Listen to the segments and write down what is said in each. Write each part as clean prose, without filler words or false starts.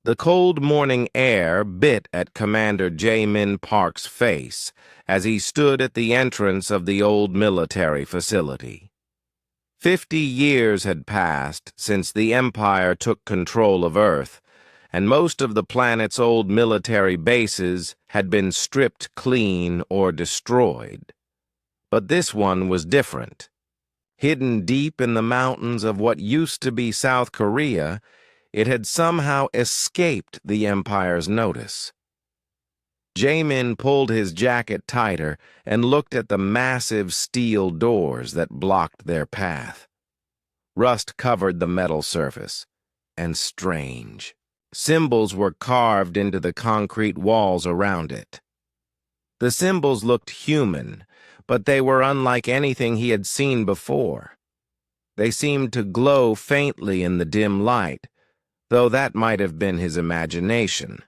The cold morning air bit at Commander Jamin Park's face as he stood at the entrance of the old military facility. 50 years had passed since the Empire took control of Earth, and most of the planet's old military bases had been stripped clean or destroyed. But this one was different. Hidden deep in the mountains of what used to be South Korea, it had somehow escaped the Empire's notice. Jamin pulled his jacket tighter and looked at the massive steel doors that blocked their path. Rust covered the metal surface, and strange symbols were carved into the concrete walls around it. The symbols looked human, but they were unlike anything he had seen before. They seemed to glow faintly in the dim light, though that might have been his imagination.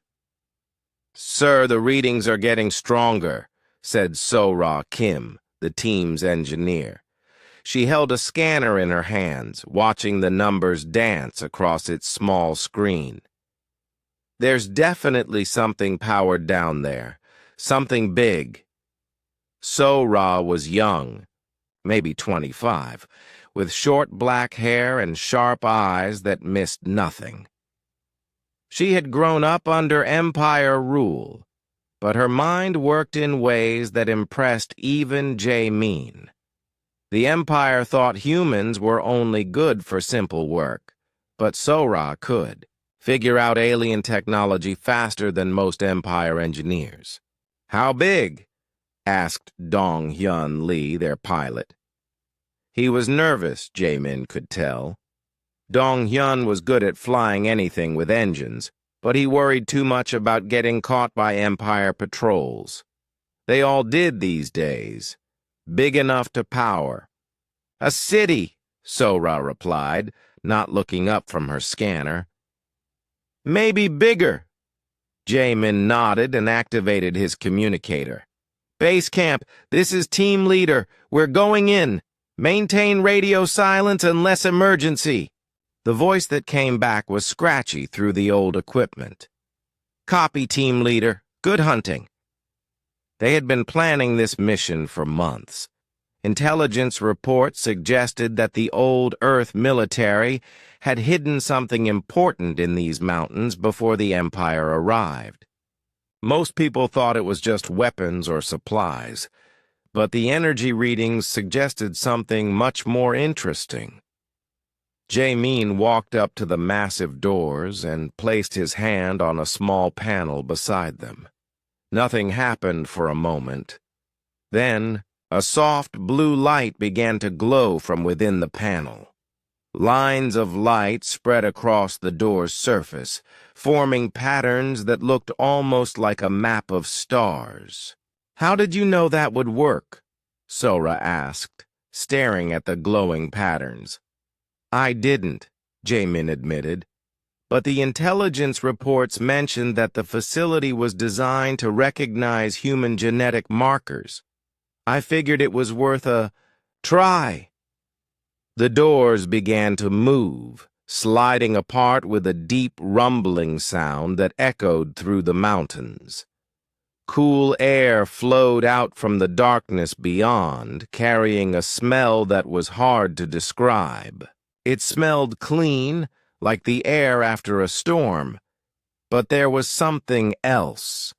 "Sir, the readings are getting stronger," said So-Ra Kim, the team's engineer. She held a scanner in her hands, watching the numbers dance across its small screen. "There's definitely something powered down there, something big." So-Ra was young, maybe 25, with short black hair and sharp eyes that missed nothing. She had grown up under Empire rule, but her mind worked in ways that impressed even Jamin. The Empire thought humans were only good for simple work, but So-Ra could figure out alien technology faster than most Empire engineers. "How big?" asked Dong-Hyun Lee, their pilot. He was nervous, Jamin could tell. Dong-Hyun was good at flying anything with engines, but he worried too much about getting caught by Empire patrols. They all did these days. Big enough to power. "A city," So-Ra replied, not looking up from her scanner. "Maybe bigger." Jamin nodded and activated his communicator. "Base camp, this is team leader. We're going in. Maintain radio silence unless emergency." The voice that came back was scratchy through the old equipment. "Copy, team leader. Good hunting." They had been planning this mission for months. Intelligence reports suggested that the old Earth military had hidden something important in these mountains before the Empire arrived. Most people thought it was just weapons or supplies, but the energy readings suggested something much more interesting. Jamin walked up to the massive doors and placed his hand on a small panel beside them. Nothing happened for a moment. Then, a soft blue light began to glow from within the panel. Lines of light spread across the door's surface, forming patterns that looked almost like a map of stars. "How did you know that would work?" So-Ra asked, staring at the glowing patterns. "I didn't," Jamin admitted, "but the intelligence reports mentioned that the facility was designed to recognize human genetic markers. I figured it was worth a try." The doors began to move, sliding apart with a deep rumbling sound that echoed through the mountains. Cool air flowed out from the darkness beyond, carrying a smell that was hard to describe. It smelled clean, like the air after a storm, but there was something else,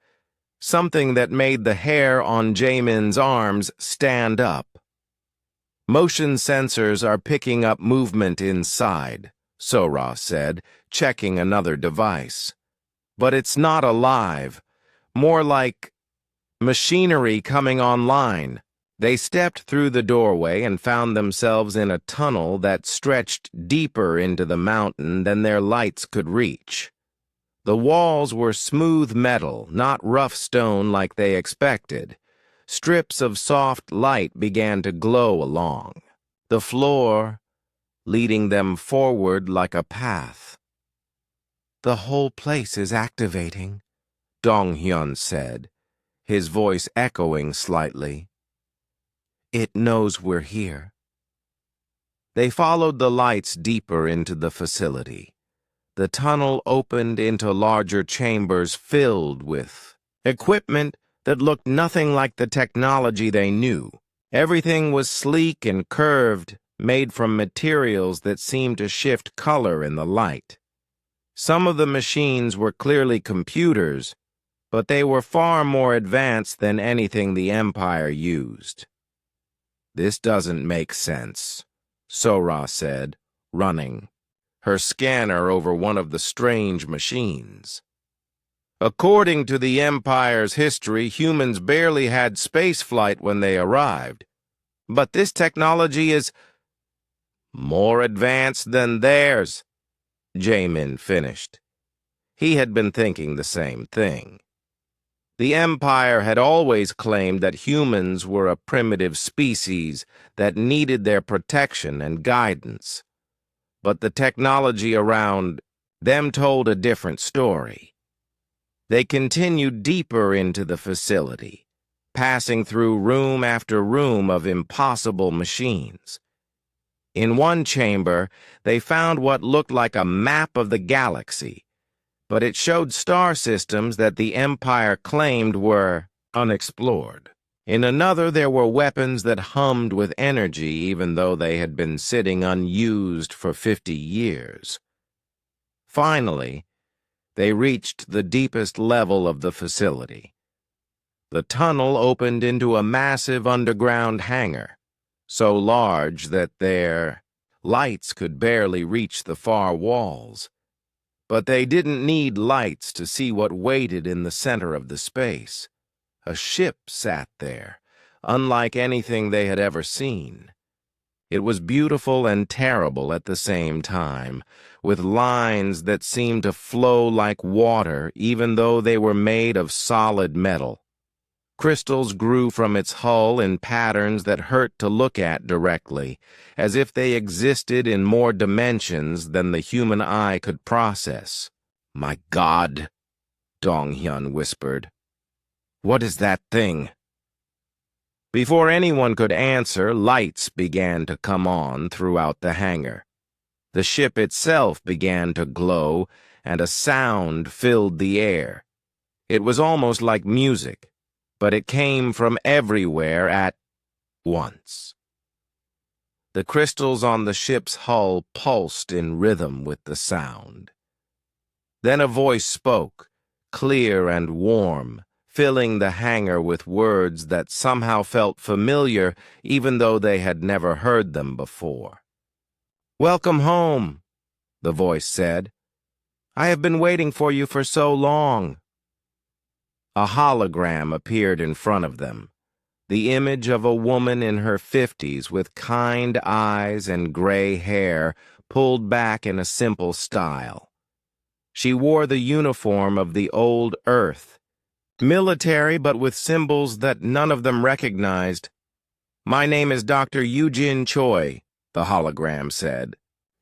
something that made the hair on Jamin's arms stand up. "Motion sensors are picking up movement inside," So-Ra said, checking another device. "But it's not alive, more like machinery coming online." They stepped through the doorway and found themselves in a tunnel that stretched deeper into the mountain than their lights could reach. The walls were smooth metal, not rough stone like they expected. Strips of soft light began to glow along the floor, leading them forward like a path. "The whole place is activating," Dong-Hyun said, his voice echoing slightly. "It knows we're here." They followed the lights deeper into the facility. The tunnel opened into larger chambers filled with equipment that looked nothing like the technology they knew. Everything was sleek and curved, made from materials that seemed to shift color in the light. Some of the machines were clearly computers, but they were far more advanced than anything the Empire used. "This doesn't make sense," Sora said, running her scanner over one of the strange machines. According to the Empire's history, humans barely had spaceflight when they arrived. But this technology is more advanced than theirs, Jamin finished. He had been thinking the same thing. The Empire had always claimed that humans were a primitive species that needed their protection and guidance. But the technology around them told a different story. They continued deeper into the facility, passing through room after room of impossible machines. In one chamber, they found what looked like a map of the galaxy, but it showed star systems that the Empire claimed were unexplored. In another, there were weapons that hummed with energy even though they had been sitting unused for 50 years. Finally, they reached the deepest level of the facility. The tunnel opened into a massive underground hangar, so large that their lights could barely reach the far walls. But they didn't need lights to see what waited in the center of the space. A ship sat there, unlike anything they had ever seen. It was beautiful and terrible at the same time, with lines that seemed to flow like water even though they were made of solid metal. Crystals grew from its hull in patterns that hurt to look at directly, as if they existed in more dimensions than the human eye could process. "My God," Dong-hyun whispered. "What is that thing?" Before anyone could answer, lights began to come on throughout the hangar. The ship itself began to glow, and a sound filled the air. It was almost like music, but it came from everywhere at once. The crystals on the ship's hull pulsed in rhythm with the sound. Then a voice spoke, clear and warm, filling the hangar with words that somehow felt familiar even though they had never heard them before. "Welcome home," the voice said. "I have been waiting for you for so long." A hologram appeared in front of them, the image of a woman in her 50s with kind eyes and gray hair pulled back in a simple style. She wore the uniform of the old Earth, military but with symbols that none of them recognized. "My name is Dr. Eugene Choi," the hologram said.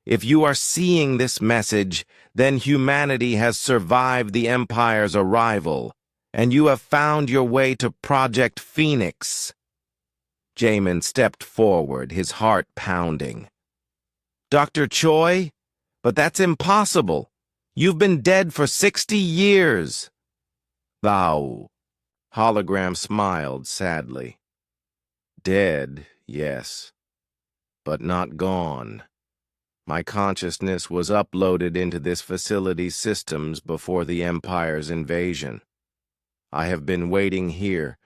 "If you are seeing this message, then humanity has survived the Empire's arrival, and you have found your way to Project Phoenix." Jamin stepped forward, his heart pounding. "Dr. Choi? But that's impossible. You've been dead for 60 years. "Thou," hologram smiled sadly. "Dead, yes, but not gone. My consciousness was uploaded into this facility's systems before the Empire's invasion. I have been waiting here,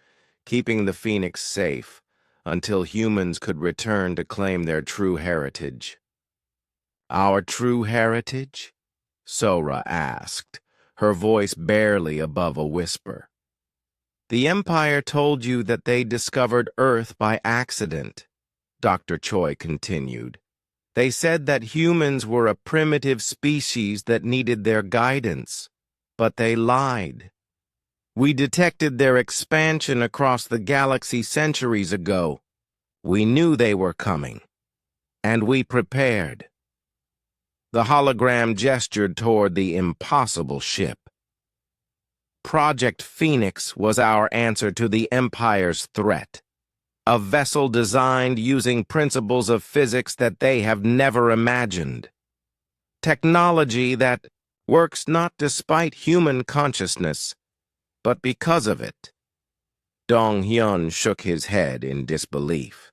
keeping the Phoenix safe, until humans could return to claim their true heritage." "Our true heritage?" Sora asked, her voice barely above a whisper. "The Empire told you that they discovered Earth by accident," Dr. Choi continued. "They said that humans were a primitive species that needed their guidance, but they lied. We detected their expansion across the galaxy centuries ago. We knew they were coming, and we prepared." The hologram gestured toward the impossible ship. "Project Phoenix was our answer to the Empire's threat. A vessel designed using principles of physics that they have never imagined. Technology that works not despite human consciousness, but because of it. Dong Hyun shook his head in disbelief.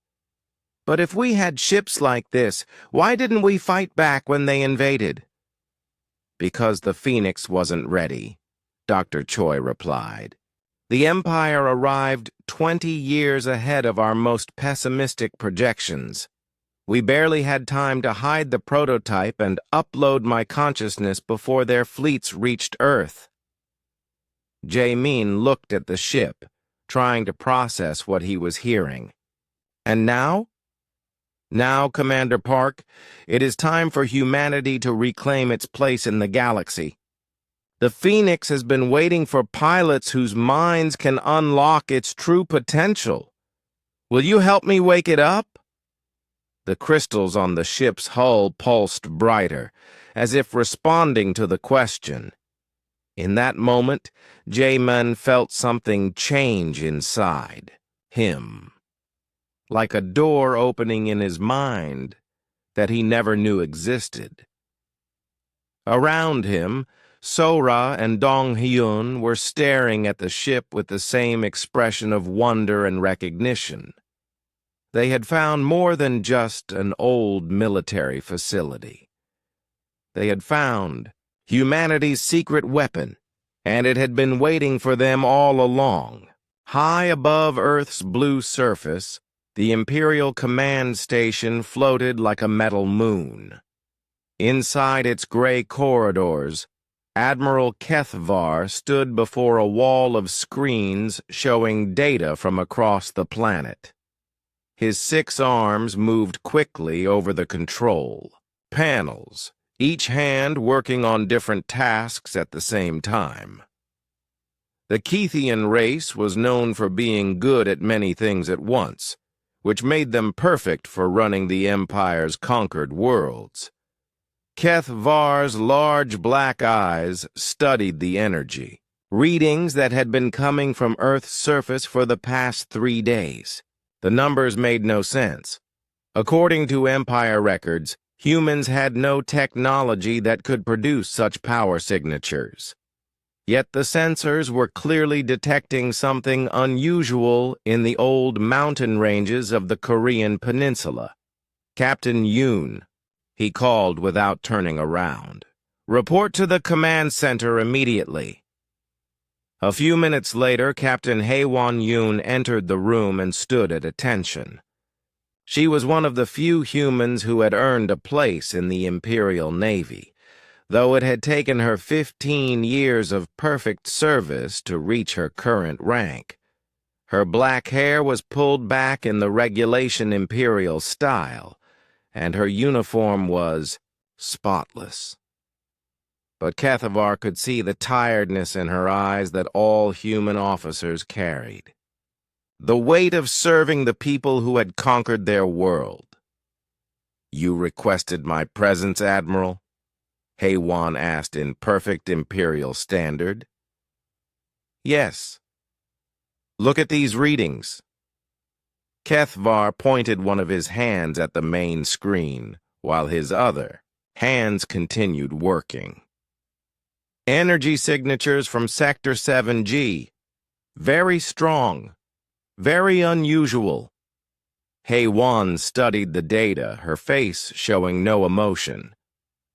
But if we had ships like this, why didn't we fight back when they invaded? Because the Phoenix wasn't ready, Dr. Choi replied. The Empire arrived 20 years ahead of our most pessimistic projections. We barely had time to hide the prototype and upload my consciousness before their fleets reached Earth. Jae-min looked at the ship, trying to process what he was hearing. And now? Now, Commander Park, it is time for humanity to reclaim its place in the galaxy. The Phoenix has been waiting for pilots whose minds can unlock its true potential. Will you help me wake it up? The crystals on the ship's hull pulsed brighter, as if responding to the question. In that moment, Jae-min felt something change inside him, like a door opening in his mind that he never knew existed. Around him, Sora and Dong Hyun were staring at the ship with the same expression of wonder and recognition. They had found more than just an old military facility. They had found humanity's secret weapon, and it had been waiting for them all along. High above Earth's blue surface, the Imperial Command Station floated like a metal moon. Inside its gray corridors, Admiral Kethvar stood before a wall of screens showing data from across the planet. His 6 arms moved quickly over the control panels, each hand working on different tasks at the same time. The Kethian race was known for being good at many things at once, which made them perfect for running the Empire's conquered worlds. Kethvar's large black eyes studied the energy, readings that had been coming from Earth's surface for the past 3 days. The numbers made no sense. According to Empire records, humans had no technology that could produce such power signatures. Yet the sensors were clearly detecting something unusual in the old mountain ranges of the Korean peninsula. Captain Yoon, he called without turning around. Report to the command center immediately. A few minutes later, Captain Haewon Yoon entered the room and stood at attention. She was one of the few humans who had earned a place in the Imperial Navy, though it had taken her 15 years of perfect service to reach her current rank. Her black hair was pulled back in the regulation Imperial style, and her uniform was spotless. But Kethvar could see the tiredness in her eyes that all human officers carried. The weight of serving the people who had conquered their world. "You requested my presence, Admiral?" Haewon asked in perfect Imperial standard. "Yes. Look at these readings." Kethvar pointed one of his hands at the main screen, while his other hands continued working. "Energy signatures from Sector 7G. Very strong. Very unusual." Haewon studied the data, her face showing no emotion.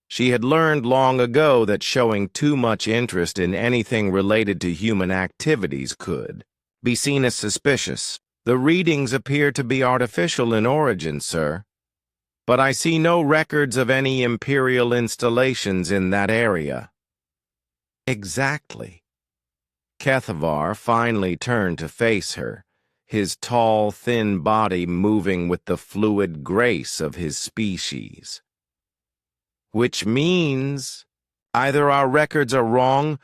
She had learned long ago that showing too much interest in anything related to human activities could be seen as suspicious. "The readings appear to be artificial in origin, sir. But I see no records of any Imperial installations in that area." Exactly. Kethvar finally turned to face her, his tall, thin body moving with the fluid grace of his species. "Which means either our records are wrong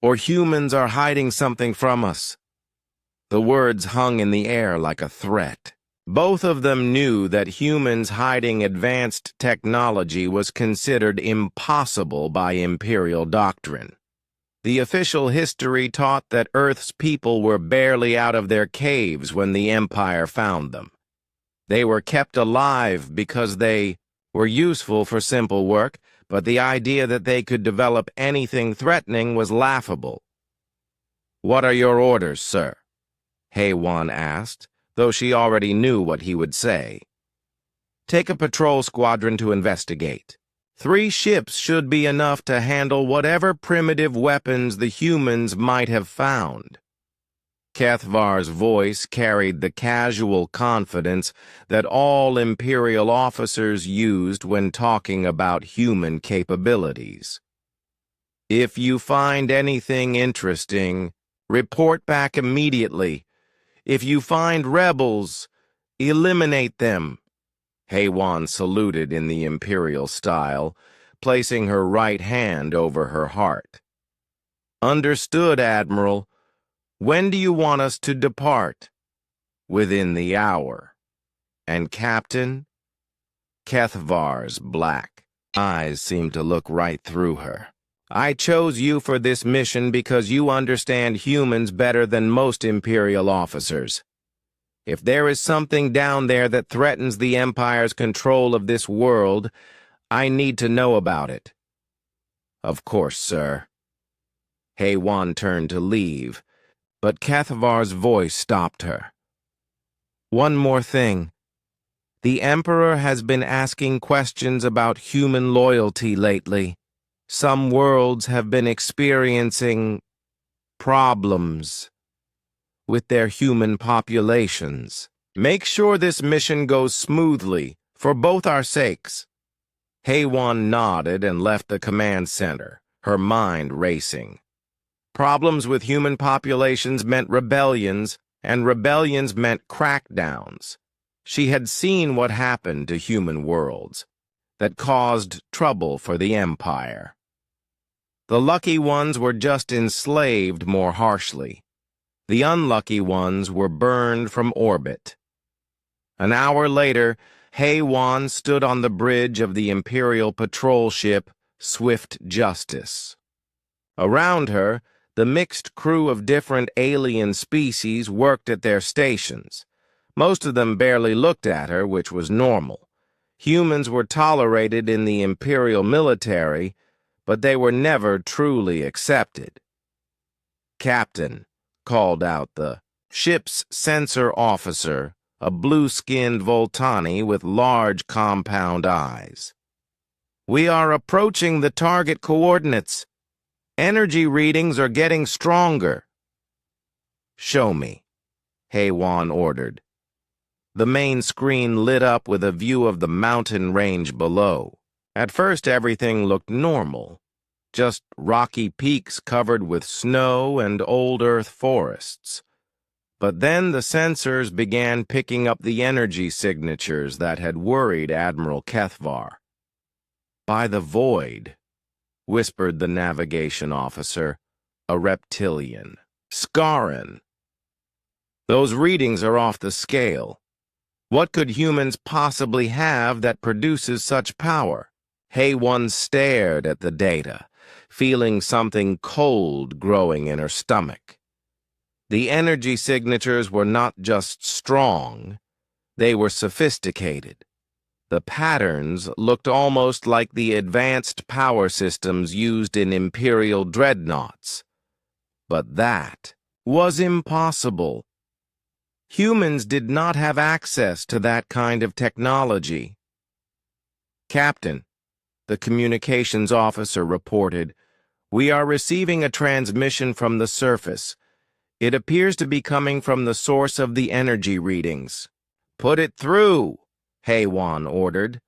or humans are hiding something from us." The words hung in the air like a threat. Both of them knew that humans hiding advanced technology was considered impossible by Imperial doctrine. The official history taught that Earth's people were barely out of their caves when the Empire found them. They were kept alive because they were useful for simple work, but the idea that they could develop anything threatening was laughable. "What are your orders, sir?" HFY asked, though she already knew what he would say. "Take a patrol squadron to investigate. 3 ships should be enough to handle whatever primitive weapons the humans might have found." Kethvar's voice carried the casual confidence that all Imperial officers used when talking about human capabilities. "If you find anything interesting, report back immediately. If you find rebels, eliminate them." HFY saluted in the Imperial style, placing her right hand over her heart. "Understood, Admiral. When do you want us to depart?" "Within the hour." "And Captain?" Kethvar's black eyes seemed to look right through her. "I chose you for this mission because you understand humans better than most Imperial officers. If there is something down there that threatens the Empire's control of this world, I need to know about it." "Of course, sir." HFY turned to leave, but Kethvar's voice stopped her. "One more thing. The Emperor has been asking questions about human loyalty lately. Some worlds have been experiencing problems with their human populations. Make sure this mission goes smoothly, for both our sakes." HFY nodded and left the command center, her mind racing. Problems with human populations meant rebellions, and rebellions meant crackdowns. She had seen what happened to human worlds that caused trouble for the Empire. The lucky ones were just enslaved more harshly. The unlucky ones were burned from orbit. An hour later, HFY stood on the bridge of the Imperial patrol ship Swift Justice. Around her, the mixed crew of different alien species worked at their stations. Most of them barely looked at her, which was normal. Humans were tolerated in the Imperial military, but they were never truly accepted. "Captain," called out the ship's sensor officer, a blue-skinned Voltani with large compound eyes. "We are approaching the target coordinates. Energy readings are getting stronger." "Show me," HFY ordered. The main screen lit up with a view of the mountain range below. At first everything looked normal, just rocky peaks covered with snow and old earth forests. But then the sensors began picking up the energy signatures that had worried Admiral Kethvar. "By the void," whispered the navigation officer, a reptilian. "Scarin. Those readings are off the scale. What could humans possibly have that produces such power?" HFY stared at the data, feeling something cold growing in her stomach. The energy signatures were not just strong, they were sophisticated. The patterns looked almost like the advanced power systems used in Imperial dreadnoughts. But that was impossible. Humans did not have access to that kind of technology. "Captain," the communications officer reported, "we are receiving a transmission from the surface. It appears to be coming from the source of the energy readings." "Put it through," HFY ordered,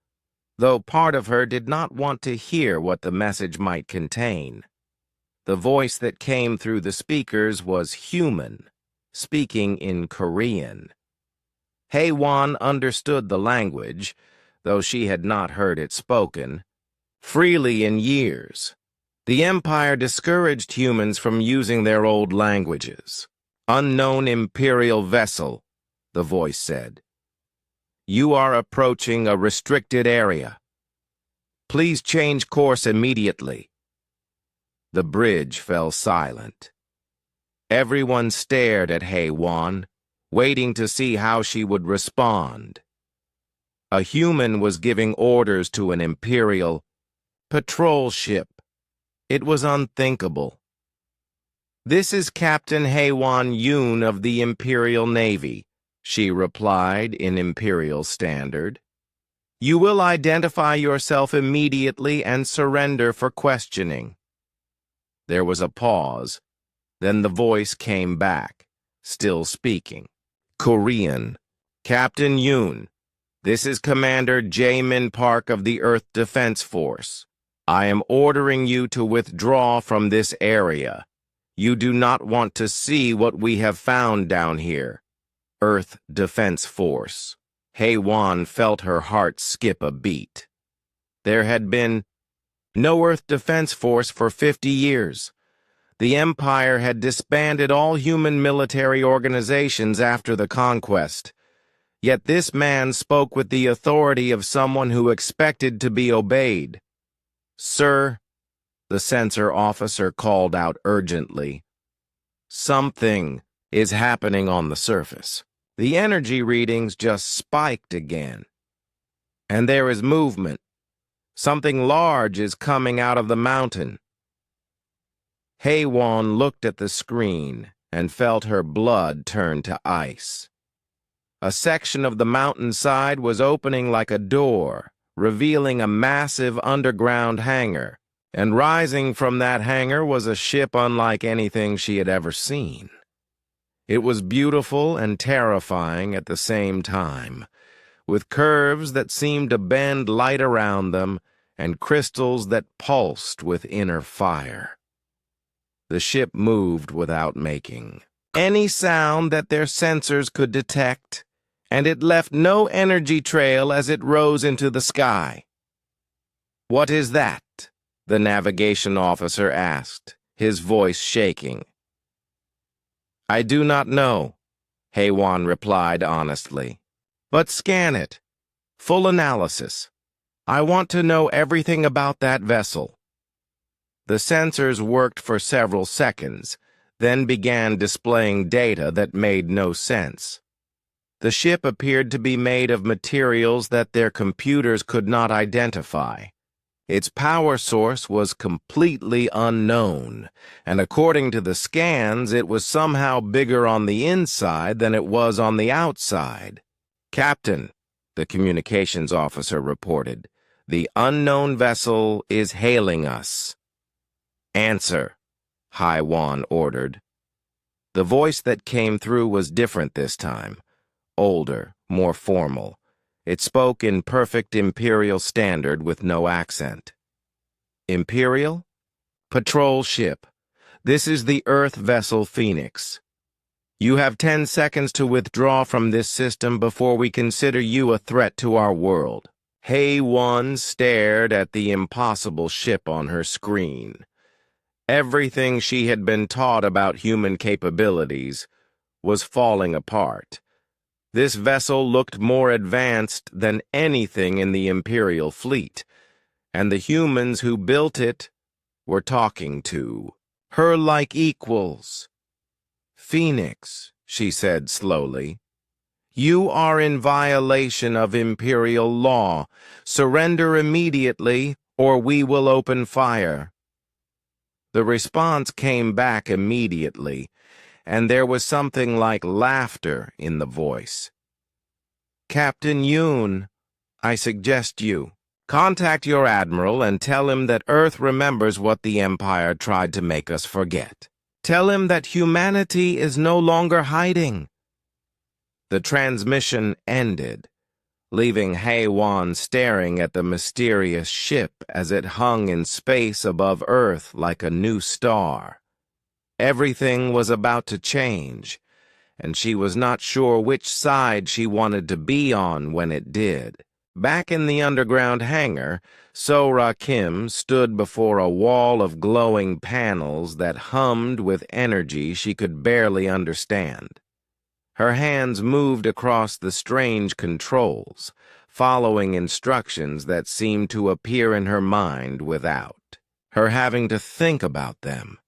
though part of her did not want to hear what the message might contain. The voice that came through the speakers was human, speaking in Korean. HFY understood the language, though she had not heard it spoken, freely in years. The Empire discouraged humans from using their old languages. "Unknown Imperial vessel," the voice said. "You are approaching a restricted area. Please change course immediately." The bridge fell silent. Everyone stared at HFY, waiting to see how she would respond. A human was giving orders to an Imperial, patrol ship. It was unthinkable. "This is Captain Haewon Yoon of the Imperial Navy," she replied in Imperial Standard. "You will identify yourself immediately and surrender for questioning." There was a pause. Then the voice came back, still speaking. Korean. "Captain Yoon, this is Commander Jae-min Park of the Earth Defense Force. I am ordering you to withdraw from this area. You do not want to see what we have found down here. Earth Defense Force." Haewon felt her heart skip a beat. There had been no Earth Defense Force for 50 years. The Empire had disbanded all human military organizations after the conquest. Yet this man spoke with the authority of someone who expected to be obeyed. "Sir," the censor officer called out urgently, "something is happening on the surface. The energy readings just spiked again. And there is movement. Something large is coming out of the mountain." Haewon looked at the screen and felt her blood turn to ice. A section of the mountainside was opening like a door, revealing a massive underground hangar, and rising from that hangar was a ship unlike anything she had ever seen. It was beautiful and terrifying at the same time, with curves that seemed to bend light around them and crystals that pulsed with inner fire. The ship moved without making any sound that their sensors could detect, and it left no energy trail as it rose into the sky. "What is that?" the navigation officer asked, his voice shaking. "I do not know," Haewon replied honestly. "But scan it. Full analysis. I want to know everything about that vessel." The sensors worked for several seconds, then began displaying data that made no sense. The ship appeared to be made of materials that their computers could not identify. Its power source was completely unknown, and according to the scans, it was somehow bigger on the inside than it was on the outside. "Captain," the communications officer reported, "the unknown vessel is hailing us." "Answer," Haewon ordered. The voice that came through was different this time, older, more formal. It spoke in perfect Imperial Standard with no accent. "Imperial? Patrol ship. This is the Earth vessel Phoenix. You have 10 seconds to withdraw from this system before we consider you a threat to our world." Haewon stared at the impossible ship on her screen. Everything she had been taught about human capabilities was falling apart. This vessel looked more advanced than anything in the Imperial fleet, and the humans who built it were talking to her like equals. "Phoenix," she said slowly, "you are in violation of Imperial law. Surrender immediately, or we will open fire." The response came back immediately, and there was something like laughter in the voice. "Captain Yoon, I suggest you contact your admiral and tell him that Earth remembers what the Empire tried to make us forget. Tell him that humanity is no longer hiding." The transmission ended, leaving Haewon staring at the mysterious ship as it hung in space above Earth like a new star. Everything was about to change, and she was not sure which side she wanted to be on when it did. Back in the underground hangar, Sora Kim stood before a wall of glowing panels that hummed with energy she could barely understand. Her hands moved across the strange controls, following instructions that seemed to appear in her mind without her having to think about them.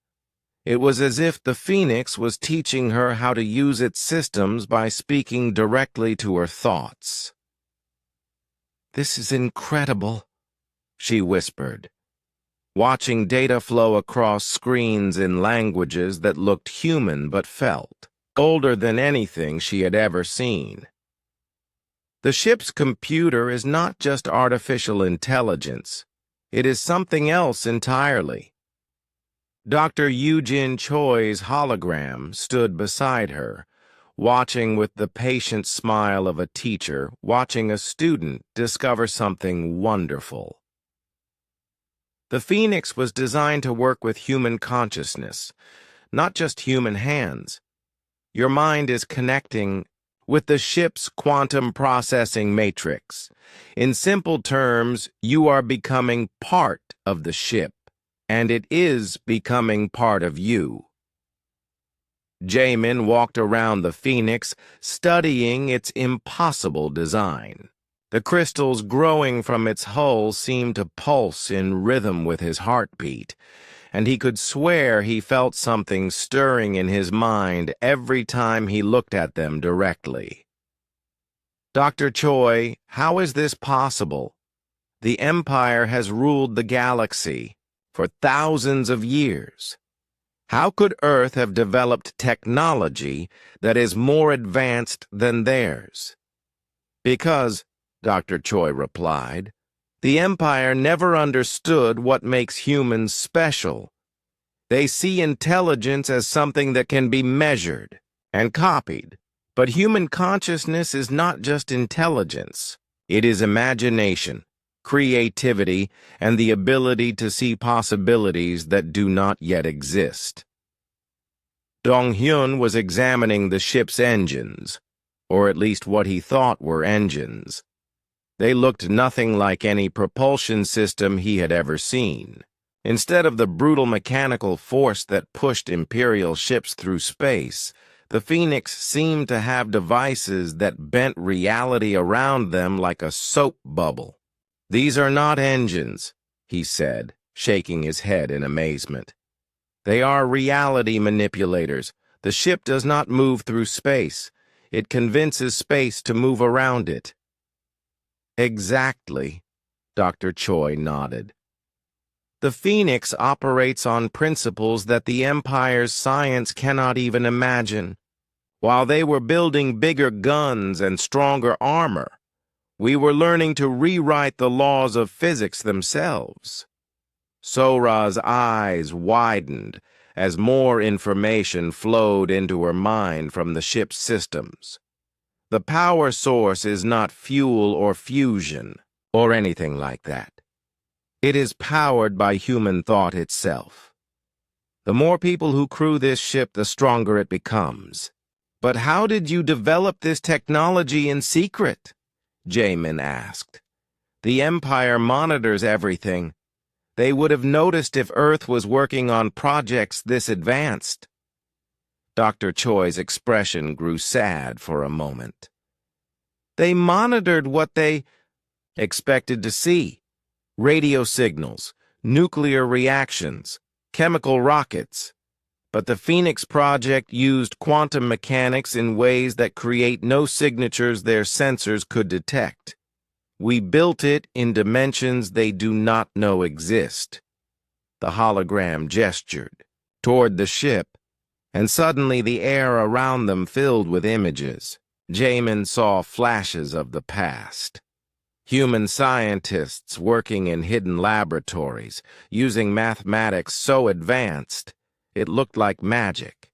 It was as if the Phoenix was teaching her how to use its systems by speaking directly to her thoughts. "This is incredible," she whispered. watching data flow across screens in languages that looked human but felt older than anything she had ever seen. The ship's computer is not just artificial intelligence. It is something else entirely. Dr. Eugene Choi's hologram stood beside her, watching with the patient smile of a teacher watching a student discover something wonderful. The Phoenix was designed to work with human consciousness, not just human hands. Your mind is connecting with the ship's quantum processing matrix. In simple terms, you are becoming part of the ship, and it is becoming part of you. Jamin walked around the Phoenix, studying its impossible design. The crystals growing from its hull seemed to pulse in rhythm with his heartbeat, and he could swear he felt something stirring in his mind every time he looked at them directly. Dr. Choi, how is this possible? The Empire has ruled the galaxy for thousands of years. How could Earth have developed technology that is more advanced than theirs? Because, Dr. Choi replied, the Empire never understood what makes humans special. They see intelligence as something that can be measured and copied. But human consciousness is not just intelligence. It is imagination, creativity, and the ability to see possibilities that do not yet exist. Dong-hyun was examining the ship's engines, or at least what he thought were engines. They looked nothing like any propulsion system he had ever seen. Instead of the brutal mechanical force that pushed Imperial ships through space, the Phoenix seemed to have devices that bent reality around them like a soap bubble. These are not engines, he said, shaking his head in amazement. They are reality manipulators. The ship does not move through space. It convinces space to move around it. Exactly, Dr. Choi nodded. The Phoenix operates on principles that the Empire's science cannot even imagine. While they were building bigger guns and stronger armor, we were learning to rewrite the laws of physics themselves. Sora's eyes widened as more information flowed into her mind from the ship's systems. The power source is not fuel or fusion or anything like that. It is powered by human thought itself. The more people who crew this ship, the stronger it becomes. But how did you develop this technology in secret? Jamin asked. The Empire monitors everything. They would have noticed if Earth was working on projects this advanced. Dr. Choi's expression grew sad for a moment. They monitored what they expected to see. Radio signals, nuclear reactions, chemical rockets. But the Phoenix project used quantum mechanics in ways that create no signatures their sensors could detect. We built it in dimensions they do not know exist. The hologram gestured toward the ship, and suddenly the air around them filled with images. Jamin saw flashes of the past. Human scientists working in hidden laboratories, using mathematics so advanced, it looked like magic.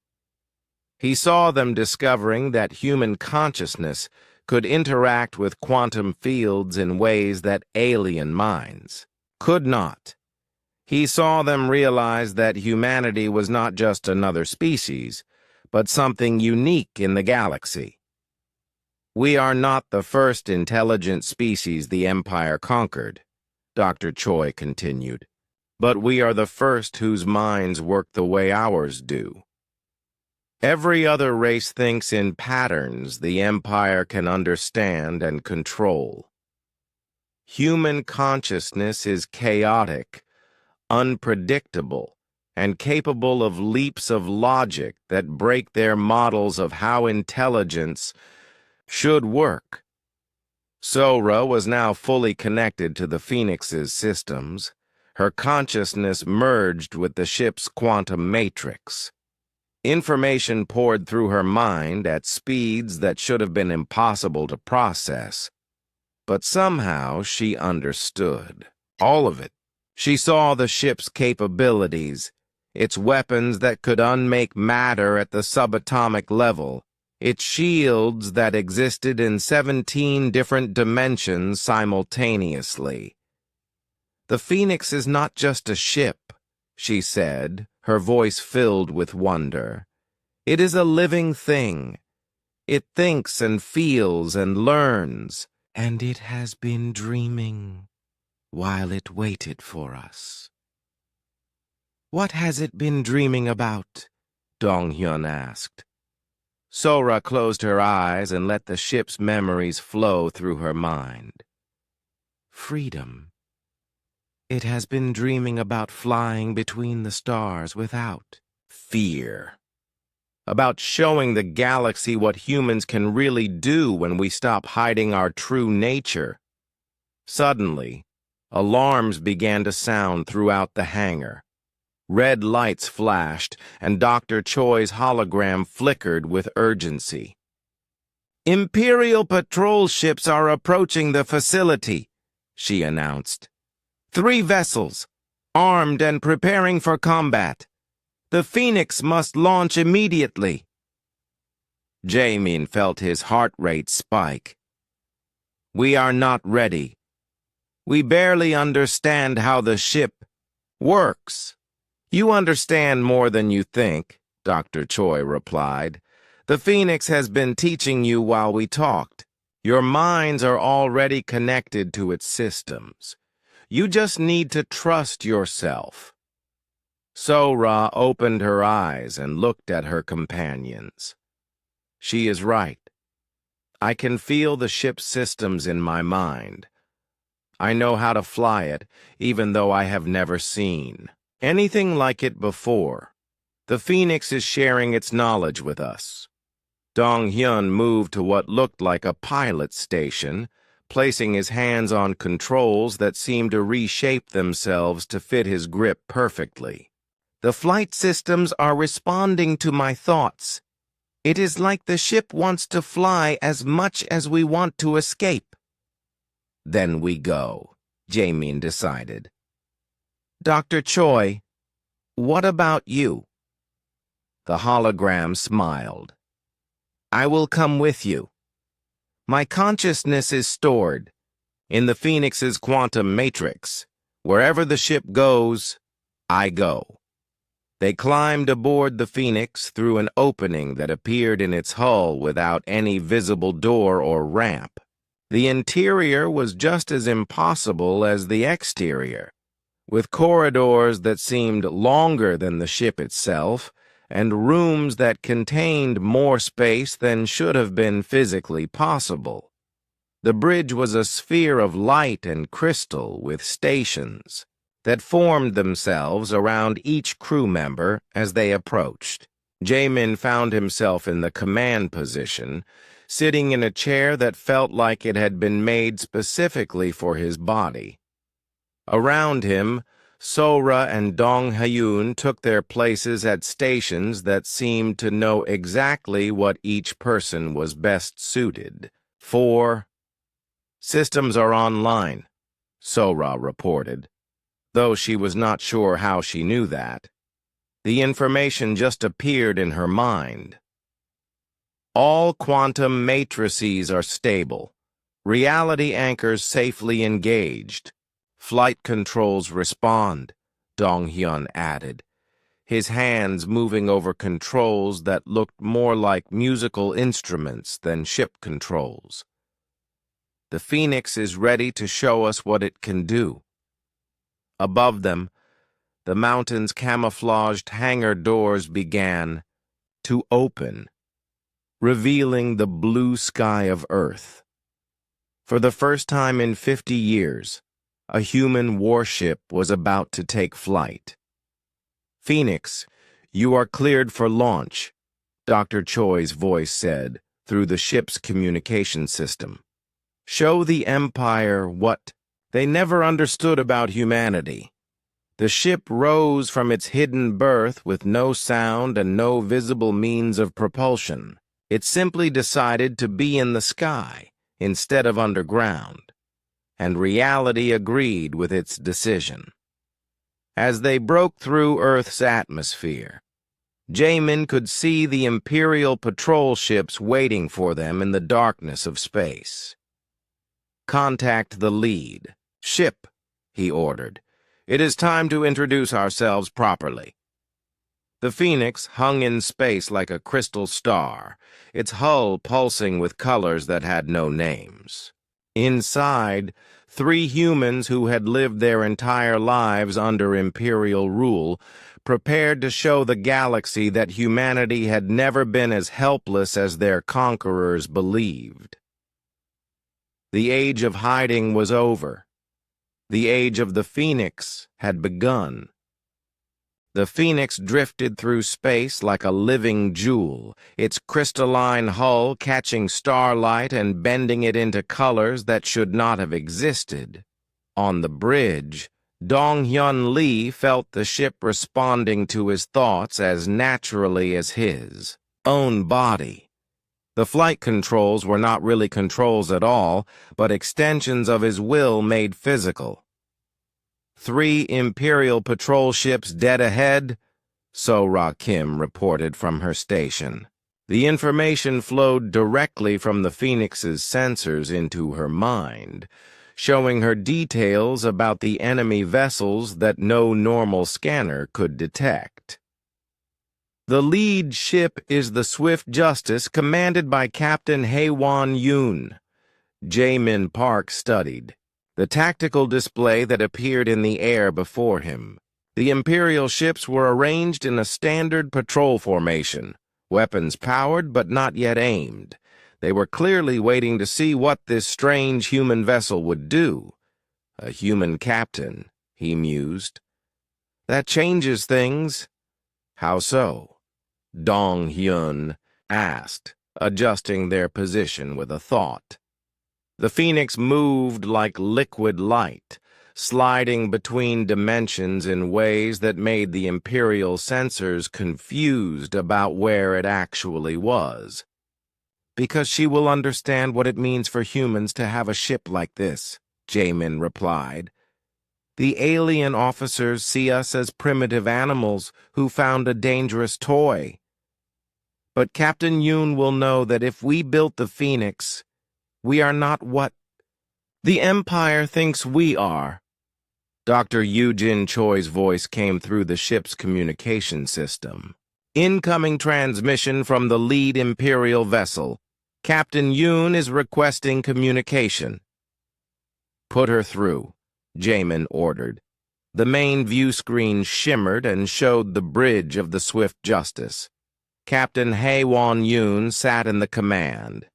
He saw them discovering that human consciousness could interact with quantum fields in ways that alien minds could not. He saw them realize that humanity was not just another species, but something unique in the galaxy. We are not the first intelligent species the Empire conquered, Dr. Choi continued, but we are the first whose minds work the way ours do. Every other race thinks in patterns the Empire can understand and control. Human consciousness is chaotic, unpredictable, and capable of leaps of logic that break their models of how intelligence should work. Sora was now fully connected to the Phoenix's systems. Her consciousness merged with the ship's quantum matrix. Information poured through her mind at speeds that should have been impossible to process. But somehow she understood. All of it. She saw the ship's capabilities, its weapons that could unmake matter at the subatomic level, its shields that existed in 17 different dimensions simultaneously. "The Phoenix is not just a ship," she said, her voice filled with wonder. "It is a living thing. It thinks and feels and learns, and it has been dreaming while it waited for us." "What has it been dreaming about?" Dong-hyun asked. Sora closed her eyes and let the ship's memories flow through her mind. "Freedom. It has been dreaming about flying between the stars without fear. About showing the galaxy what humans can really do when we stop hiding our true nature." Suddenly, alarms began to sound throughout the hangar. Red lights flashed, and Dr. Choi's hologram flickered with urgency. "Imperial patrol ships are approaching the facility," she announced. "3 vessels, armed and preparing for combat. The Phoenix must launch immediately." Jamin felt his heart rate spike. "We are not ready. We barely understand how the ship works." "You understand more than you think," Dr. Choi replied. "The Phoenix has been teaching you while we talked. Your minds are already connected to its systems. You just need to trust yourself." Sora opened her eyes and looked at her companions. "She is right. I can feel the ship's systems in my mind. I know how to fly it, even though I have never seen anything like it before. The Phoenix is sharing its knowledge with us." Dong-hyun moved to what looked like a pilot station, placing his hands on controls that seemed to reshape themselves to fit his grip perfectly. "The flight systems are responding to my thoughts. It is like the ship wants to fly as much as we want to escape." "Then we go," Jamin decided. "Dr. Choi, what about you?" The hologram smiled. "I will come with you. My consciousness is stored in the Phoenix's quantum matrix. Wherever the ship goes, I go." They climbed aboard the Phoenix through an opening that appeared in its hull without any visible door or ramp. The interior was just as impossible as the exterior, with corridors that seemed longer than the ship itself, and rooms that contained more space than should have been physically possible. The bridge was a sphere of light and crystal with stations that formed themselves around each crew member as they approached. Jamin found himself in the command position, sitting in a chair that felt like it had been made specifically for his body. Around him, Sora and Dong-hyun took their places at stations that seemed to know exactly what each person was best suited for. "Systems are online," Sora reported, though she was not sure how she knew that. The information just appeared in her mind. "All quantum matrices are stable. Reality anchors safely engaged. Flight controls respond," Dong-hyun added, his hands moving over controls that looked more like musical instruments than ship controls. "The Phoenix is ready to show us what it can do." Above them, the mountain's camouflaged hangar doors began to open, revealing the blue sky of Earth. For the first time in 50 years, a human warship was about to take flight. "Phoenix, you are cleared for launch," Dr. Choi's voice said through the ship's communication system. "Show the Empire what they never understood about humanity. The ship rose from its hidden berth with no sound and no visible means of propulsion. It simply decided to be in the sky instead of underground, and reality agreed with its decision. As they broke through Earth's atmosphere, Jamin could see the Imperial patrol ships waiting for them in the darkness of space. "Contact the lead ship," he ordered. "It is time to introduce ourselves properly." The Phoenix hung in space like a crystal star, its hull pulsing with colors that had no names. Inside, 3 humans who had lived their entire lives under Imperial rule prepared to show the galaxy that humanity had never been as helpless as their conquerors believed. The age of hiding was over. The age of the Phoenix had begun. The Phoenix drifted through space like a living jewel, its crystalline hull catching starlight and bending it into colors that should not have existed. On the bridge, Dong-Hyun Lee felt the ship responding to his thoughts as naturally as his own body. The flight controls were not really controls at all, but extensions of his will made physical. 3 Imperial patrol ships dead ahead, so Ra Kim reported from her station. The information flowed directly from the Phoenix's sensors into her mind, showing her details about the enemy vessels that no normal scanner could detect. The lead ship is the Swift Justice, commanded by Captain Haewon Yoon. Jamin Park studied the tactical display that appeared in the air before him. The Imperial ships were arranged in a standard patrol formation, weapons powered but not yet aimed. They were clearly waiting to see what this strange human vessel would do. A human captain, he mused. That changes things. How so? Dong-Hyun asked, adjusting their position with a thought. The Phoenix moved like liquid light, sliding between dimensions in ways that made the Imperial sensors confused about where it actually was. "Because she will understand what it means for humans to have a ship like this," Jamin replied. "The alien officers see us as primitive animals who found a dangerous toy. But Captain Yoon will know that if we built the Phoenix, we are not what the Empire thinks we are." Dr. Yoo-Jin Choi's voice came through the ship's communication system. "Incoming transmission from the lead Imperial vessel. Captain Yoon is requesting communication." "Put her through," Jamin ordered. The main view screen shimmered and showed the bridge of the Swift Justice. Captain Haewon Yoon sat in the command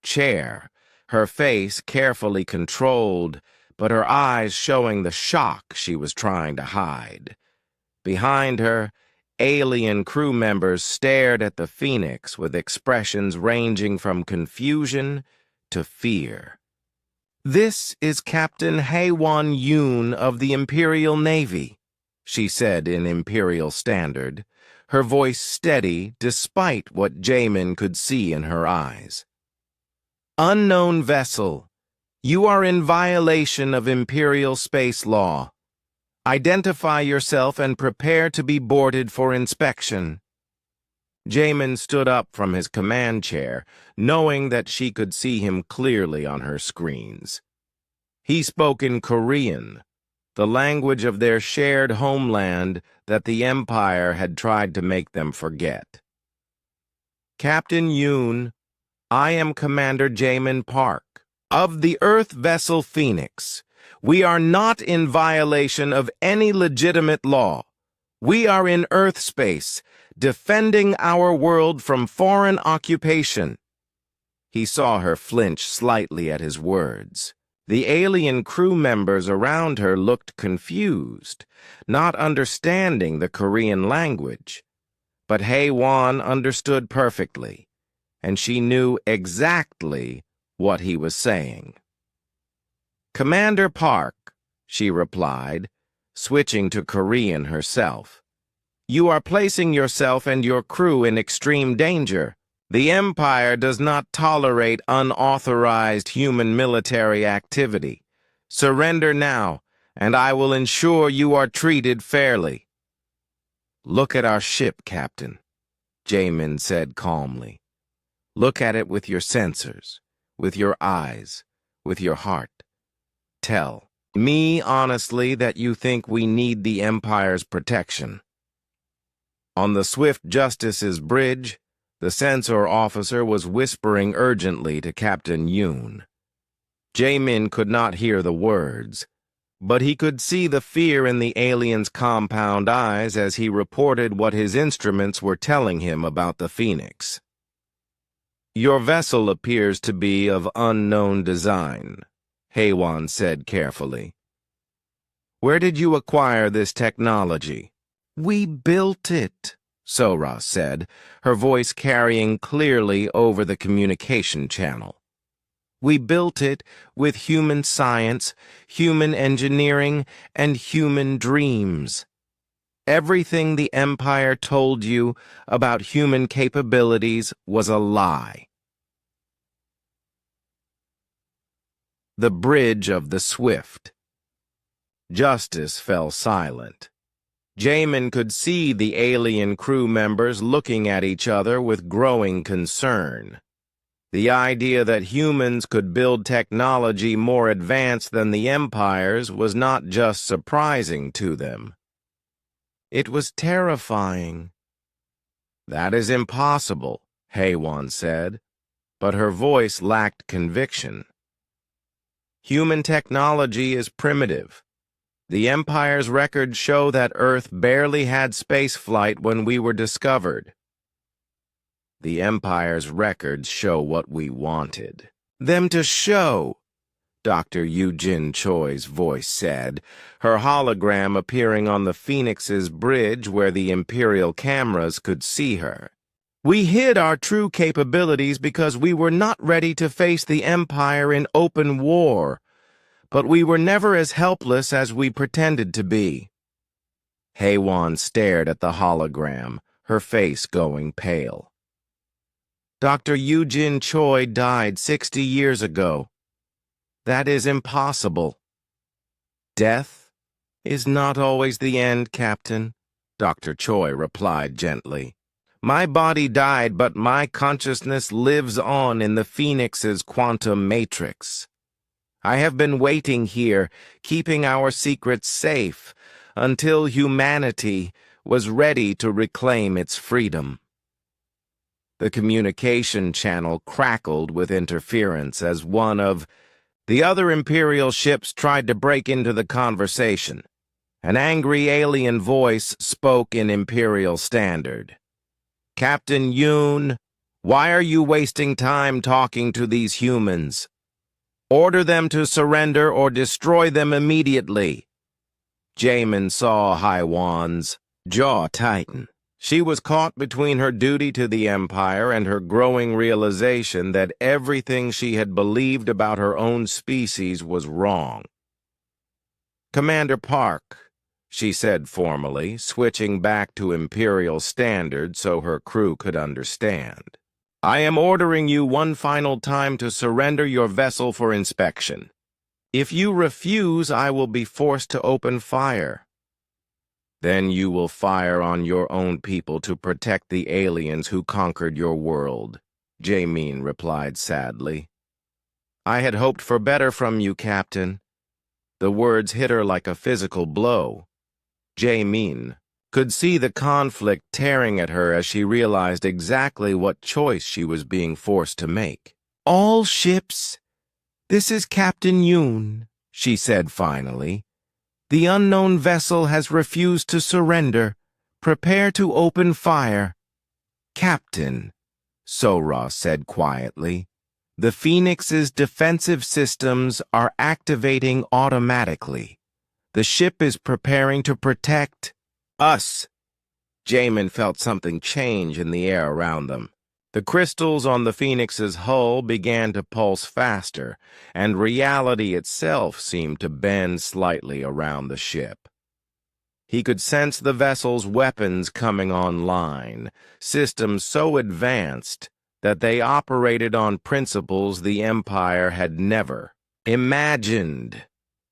chair, her face carefully controlled, but her eyes showing the shock she was trying to hide. Behind her, alien crew members stared at the Phoenix with expressions ranging from confusion to fear. "This is Captain Haewon Yoon of the Imperial Navy," she said in Imperial Standard, her voice steady despite what Jamin could see in her eyes. "Unknown vessel, you are in violation of Imperial space law. Identify yourself and prepare to be boarded for inspection." Jamin stood up from his command chair, knowing that she could see him clearly on her screens. He spoke in Korean, the language of their shared homeland that the Empire had tried to make them forget. "Captain Yoon, I am Commander Jamin Park, of the Earth vessel Phoenix. We are not in violation of any legitimate law. We are in Earth space, defending our world from foreign occupation." He saw her flinch slightly at his words. The alien crew members around her looked confused, not understanding the Korean language. But Haewon understood perfectly, and she knew exactly what he was saying. "Commander Park," she replied, switching to Korean herself. "You are placing yourself and your crew in extreme danger. The Empire does not tolerate unauthorized human military activity. Surrender now, and I will ensure you are treated fairly." "Look at our ship, Captain," Jamin said calmly. "Look at it with your sensors, with your eyes, with your heart. Tell me honestly that you think we need the Empire's protection." On the Swift Justice's bridge, the sensor officer was whispering urgently to Captain Yoon. Jamin could not hear the words, but he could see the fear in the alien's compound eyes as he reported what his instruments were telling him about the Phoenix. "Your vessel appears to be of unknown design," Haywan said carefully. "Where did you acquire this technology?" "We built it," Sora said, her voice carrying clearly over the communication channel. "We built it with human science, human engineering, and human dreams. Everything the Empire told you about human capabilities was a lie." The bridge of the Swift. Justice fell silent. Jamin could see the alien crew members looking at each other with growing concern. The idea that humans could build technology more advanced than the Empire's was not just surprising to them. It was terrifying. "That is impossible," Haywan said, but her voice lacked conviction. "Human technology is primitive. The Empire's records show that Earth barely had spaceflight when we were discovered. The Empire's records show what we wanted them to show," Dr. Eugene Choi's voice said, her hologram appearing on the Phoenix's bridge where the Imperial cameras could see her. "We hid our true capabilities because we were not ready to face the Empire in open war, but we were never as helpless as we pretended to be." Haywan stared at the hologram, her face going pale. "Dr. Eugene Choi died 60 years ago. That is impossible." "Death is not always the end, Captain," Dr. Choi replied gently. "My body died, but my consciousness lives on in the Phoenix's quantum matrix. I have been waiting here, keeping our secrets safe, until humanity was ready to reclaim its freedom." The communication channel crackled with interference as one of the other Imperial ships tried to break into the conversation. An angry alien voice spoke in Imperial Standard. "Captain Yoon, why are you wasting time talking to these humans? Order them to surrender or destroy them immediately." Jamin saw Haywan's jaw tighten. She was caught between her duty to the Empire and her growing realization that everything she had believed about her own species was wrong. "Commander Park," she said formally, switching back to Imperial Standard so her crew could understand. "I am ordering you one final time to surrender your vessel for inspection. If you refuse, I will be forced to open fire. Then you will fire on your own people to protect the aliens who conquered your world," Jamin replied sadly. "I had hoped for better from you, Captain." The words hit her like a physical blow. Jamin could see the conflict tearing at her as she realized exactly what choice she was being forced to make. "All ships, this is Captain Yoon," she said finally. "The unknown vessel has refused to surrender. Prepare to open fire." "Captain," Sora said quietly, "the Phoenix's defensive systems are activating automatically. The ship is preparing to protect us." Jamin felt something change in the air around them. The crystals on the Phoenix's hull began to pulse faster, and reality itself seemed to bend slightly around the ship. He could sense the vessel's weapons coming online, systems so advanced that they operated on principles the Empire had never imagined.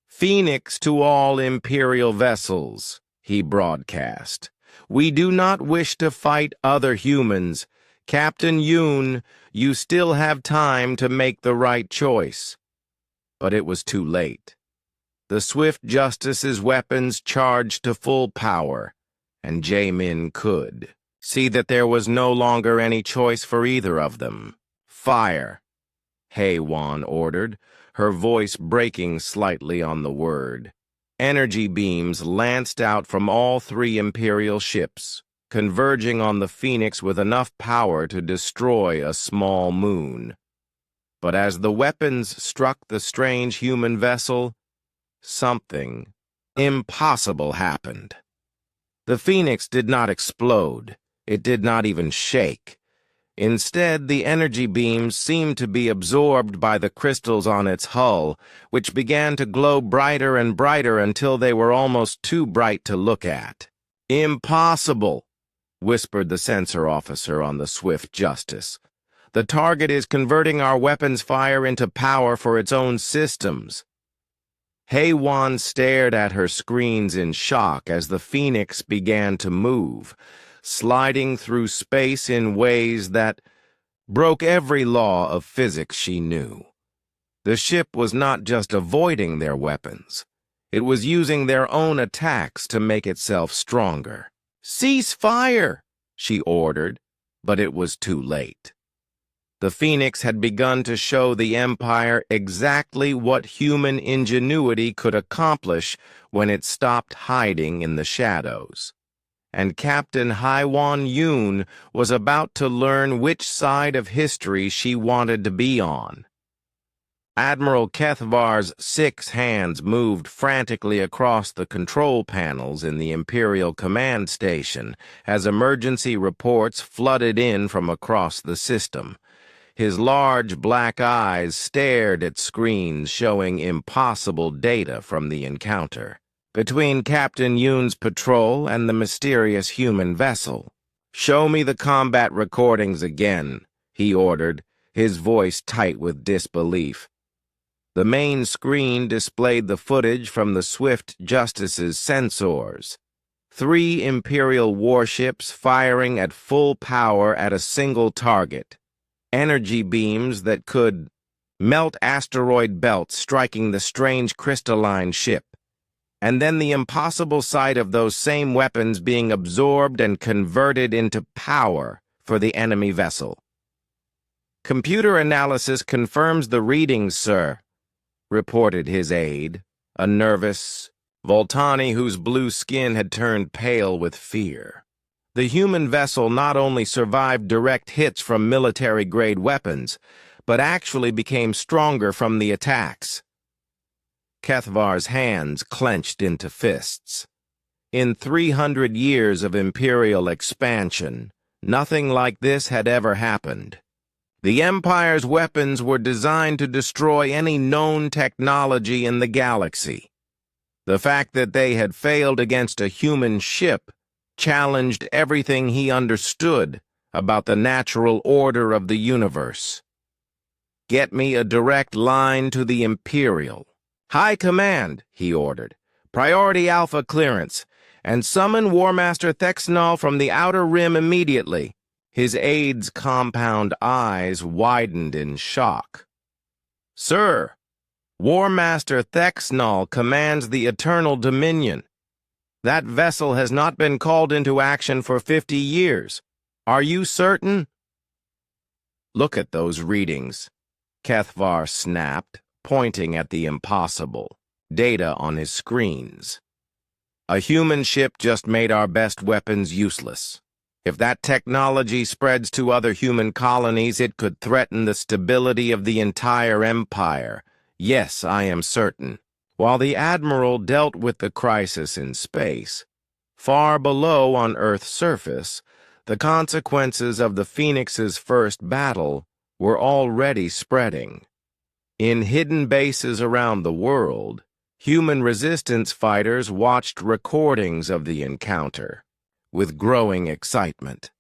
"Phoenix to all Imperial vessels," he broadcast. "We do not wish to fight other humans. Captain Yoon, you still have time to make the right choice." But it was too late. The Swift Justice's weapons charged to full power, and Jaemin could see that there was no longer any choice for either of them. "Fire," Haewon ordered, her voice breaking slightly on the word. Energy beams lanced out from all three Imperial ships, converging on the Phoenix with enough power to destroy a small moon. But as the weapons struck the strange human vessel, something impossible happened. The Phoenix did not explode. It did not even shake. Instead, the energy beams seemed to be absorbed by the crystals on its hull, which began to glow brighter and brighter until they were almost too bright to look at. "Impossible," whispered the sensor officer on the Swift Justice. "The target is converting our weapons fire into power for its own systems." Haewon stared at her screens in shock as the Phoenix began to move, sliding through space in ways that broke every law of physics she knew. The ship was not just avoiding their weapons. It was using their own attacks to make itself stronger. "Cease fire," she ordered, but it was too late. The Phoenix had begun to show the Empire exactly what human ingenuity could accomplish when it stopped hiding in the shadows. And Captain Haewon Yoon was about to learn which side of history she wanted to be on. Admiral Kethvar's 6 hands moved frantically across the control panels in the Imperial Command Station as emergency reports flooded in from across the system. His large black eyes stared at screens showing impossible data from the encounter between Captain Yoon's patrol and the mysterious human vessel. "Show me the combat recordings again," he ordered, his voice tight with disbelief. The main screen displayed the footage from the Swift Justice's sensors. 3 Imperial warships firing at full power at a single target. Energy beams that could melt asteroid belts striking the strange crystalline ship. And then the impossible sight of those same weapons being absorbed and converted into power for the enemy vessel. "Computer analysis confirms the readings, sir," reported his aide, a nervous Voltani whose blue skin had turned pale with fear. The human vessel not only survived direct hits from military-grade weapons, but actually became stronger from the attacks. Kethvar's hands clenched into fists. In 300 years of Imperial expansion, nothing like this had ever happened. The Empire's weapons were designed to destroy any known technology in the galaxy. The fact that they had failed against a human ship challenged everything he understood about the natural order of the universe. "Get me a direct line to the Imperial. High Command," he ordered. "Priority Alpha clearance, and summon War Master Thexnall from the Outer Rim immediately." His aide's compound eyes widened in shock. "Sir, War Master Thexnall commands the Eternal Dominion. That vessel has not been called into action for 50 years. Are you certain?" "Look at those readings," Kethvar snapped, pointing at the impossible data on his screens. "A human ship just made our best weapons useless. If that technology spreads to other human colonies, it could threaten the stability of the entire Empire. Yes, I am certain." While the Admiral dealt with the crisis in space, far below on Earth's surface, the consequences of the Phoenix's first battle were already spreading. In hidden bases around the world, Human resistance fighters watched recordings of the encounter with growing excitement.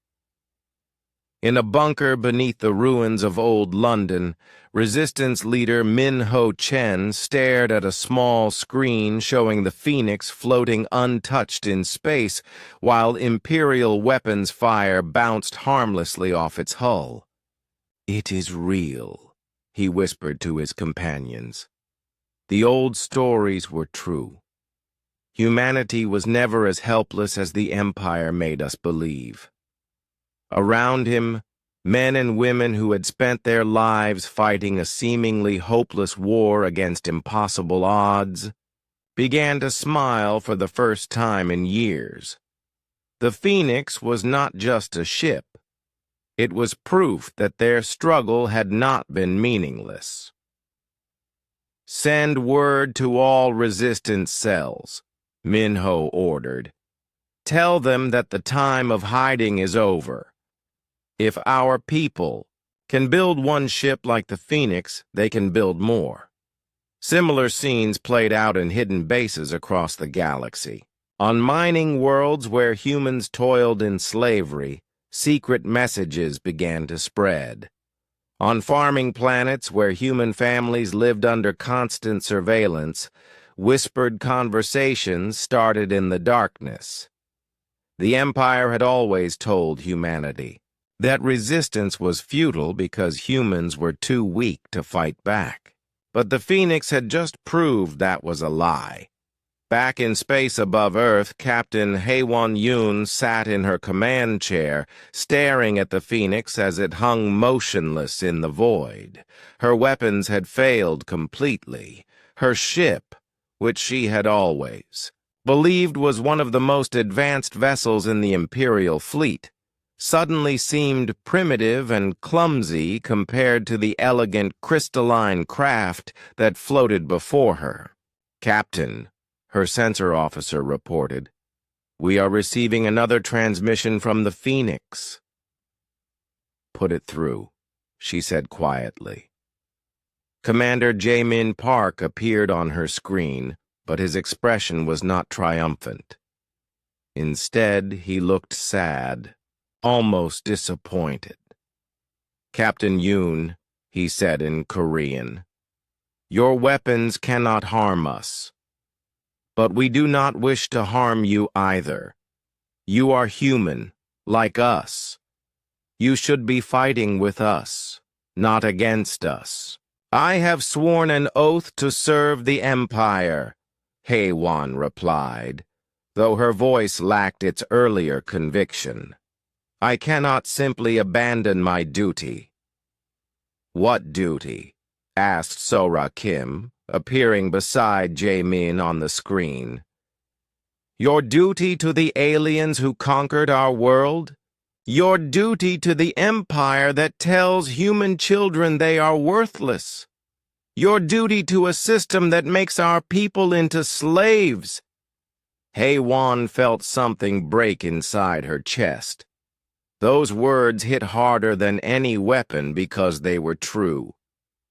In a bunker beneath the ruins of old London, resistance leader Min Ho Chen stared at a small screen showing the Phoenix floating untouched in space while Imperial weapons fire bounced harmlessly off its hull. "It is real," he whispered to his companions. The old stories were true. Humanity was never as helpless as the Empire made us believe. Around him, men and women who had spent their lives fighting a seemingly hopeless war against impossible odds began to smile for the first time in years. The Phoenix was not just a ship. It was proof that their struggle had not been meaningless. "Send word to all resistance cells," Minho ordered. "Tell them that the time of hiding is over. If our people can build one ship like the Phoenix, they can build more." Similar scenes played out in hidden bases across the galaxy. On mining worlds where humans toiled in slavery, secret messages began to spread. On farming planets where human families lived under constant surveillance, whispered conversations started in the darkness. The Empire had always told humanity that resistance was futile because humans were too weak to fight back. But the Phoenix had just proved that was a lie. Back in space above Earth, Captain Haewon Yoon sat in her command chair, staring at the Phoenix as it hung motionless in the void. Her weapons had failed completely. Her ship, which she had always believed was one of the most advanced vessels in the Imperial fleet, suddenly seemed primitive and clumsy compared to the elegant crystalline craft that floated before her. "Captain," her sensor officer reported, "we are receiving another transmission from the Phoenix." "Put it through," she said quietly. Commander Jae-min Park appeared on her screen, but his expression was not triumphant. Instead, he looked sad, almost disappointed. "Captain Yoon," he said in Korean, "your weapons cannot harm us. But we do not wish to harm you either. You are human, like us. You should be fighting with us, not against us." "I have sworn an oath to serve the Empire," Haewon replied, though her voice lacked its earlier conviction. "I cannot simply abandon my duty." "What duty?" asked Sora Kim, appearing beside Jae-min on the screen. "Your duty to the aliens who conquered our world? Your duty to the Empire that tells human children they are worthless? Your duty to a system that makes our people into slaves?" Haewon felt something break inside her chest. Those words hit harder than any weapon because they were true.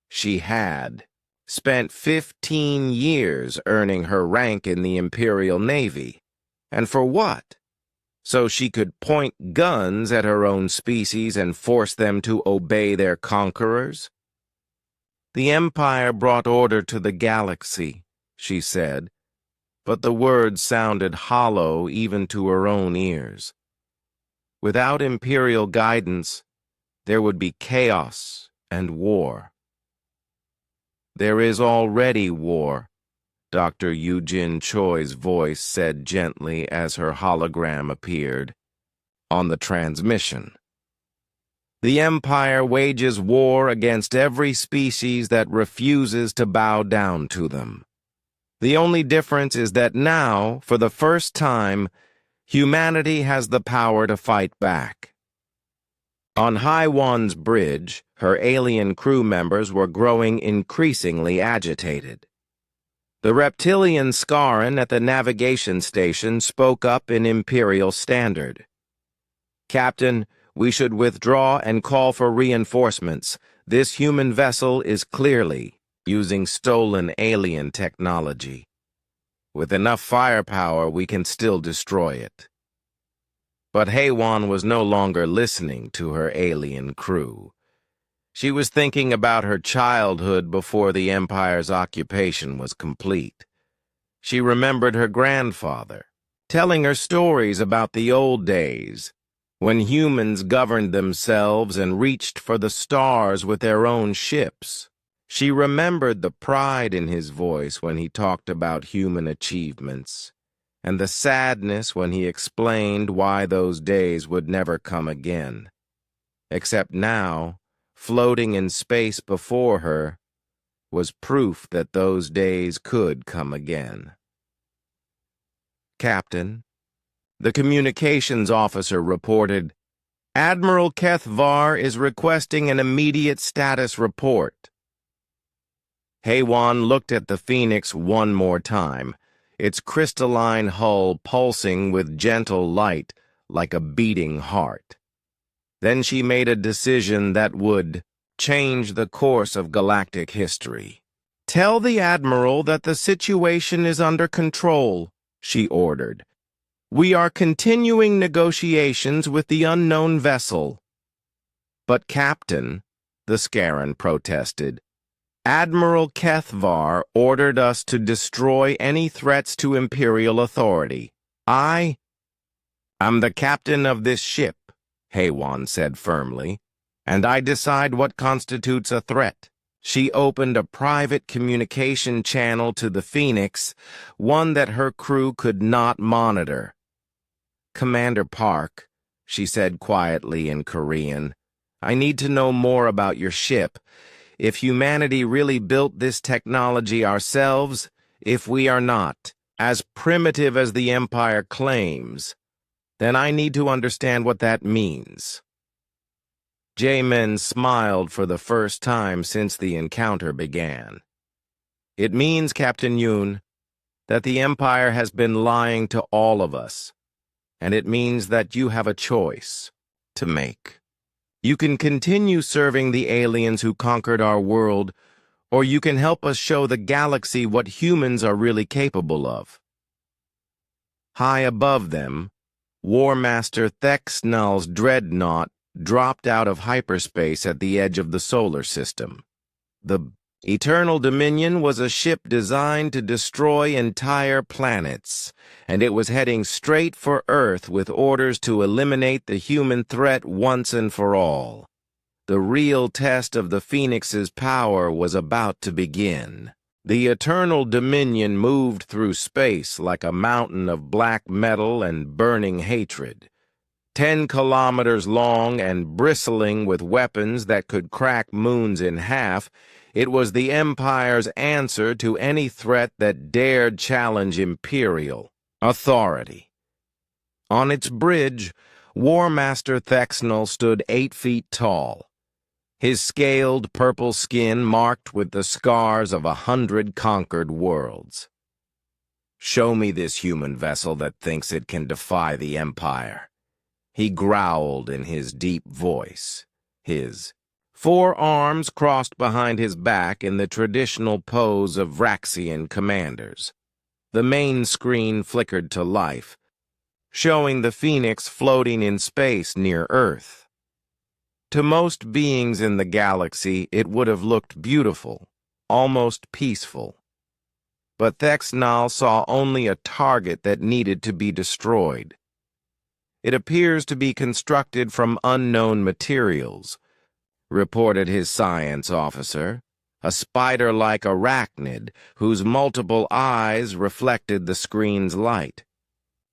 She had spent 15 years earning her rank in the Imperial Navy. And for what? So she could point guns at her own species and force them to obey their conquerors? "The Empire brought order to the galaxy," she said, but the words sounded hollow even to her own ears. Without Imperial guidance, there would be chaos and war. "There is already war," Dr. Eugene Choi's voice said gently as her hologram appeared on the transmission. "The Empire wages war against every species that refuses to bow down to them. The only difference is that now, for the first time, humanity has the power to fight back." On Haewon's bridge, her alien crew members were growing increasingly agitated. The reptilian Skarin at the navigation station spoke up in Imperial Standard. "Captain, we should withdraw and call for reinforcements. This human vessel is clearly using stolen alien technology." With enough firepower, we can still destroy it. But Haywan was no longer listening to her alien crew. She was thinking about her childhood before the Empire's occupation was complete. She remembered her grandfather, telling her stories about the old days, when humans governed themselves and reached for the stars with their own ships. She remembered the pride in his voice when he talked about human achievements, and the sadness when he explained why those days would never come again. Except now, floating in space before her, was proof that those days could come again. "Captain," the communications officer reported, "Admiral Keth Var is requesting an immediate status report." Haywan looked at the Phoenix one more time, its crystalline hull pulsing with gentle light like a beating heart. Then she made a decision that would change the course of galactic history. "Tell the Admiral that the situation is under control," she ordered. "We are continuing negotiations with the unknown vessel." "But, Captain," the Scaran protested, "Admiral Keth Var ordered us to destroy any threats to Imperial authority. I'm the captain of this ship," Haywan said firmly, "and I decide what constitutes a threat." She opened a private communication channel to the Phoenix, one that her crew could not monitor. "Commander Park," she said quietly in Korean, "I need to know more about your ship. If humanity really built this technology ourselves, if we are not as primitive as the Empire claims, then I need to understand what that means." Jamin smiled for the first time since the encounter began. "It means, Captain Yoon, that the Empire has been lying to all of us, and it means that you have a choice to make. You can continue serving the aliens who conquered our world, or you can help us show the galaxy what humans are really capable of." High above them, War Master Thexnal's dreadnought dropped out of hyperspace at the edge of the solar system. The Eternal Dominion was a ship designed to destroy entire planets, and it was heading straight for Earth with orders to eliminate the human threat once and for all. The real test of the Phoenix's power was about to begin. The Eternal Dominion moved through space like a mountain of black metal and burning hatred. 10 kilometers long and bristling with weapons that could crack moons in half, it was the Empire's answer to any threat that dared challenge Imperial authority. On its bridge, War Master Thexnal stood 8 feet tall, his scaled purple skin marked with the scars of 100 conquered worlds. "Show me this human vessel that thinks it can defy the Empire," he growled in his deep voice, his 4 arms crossed behind his back in the traditional pose of Vraxian commanders. The main screen flickered to life, showing the Phoenix floating in space near Earth. To most beings in the galaxy, it would have looked beautiful, almost peaceful. But Thexnal saw only a target that needed to be destroyed. "It appears to be constructed from unknown materials," reported his science officer, a spider-like arachnid whose multiple eyes reflected the screen's light.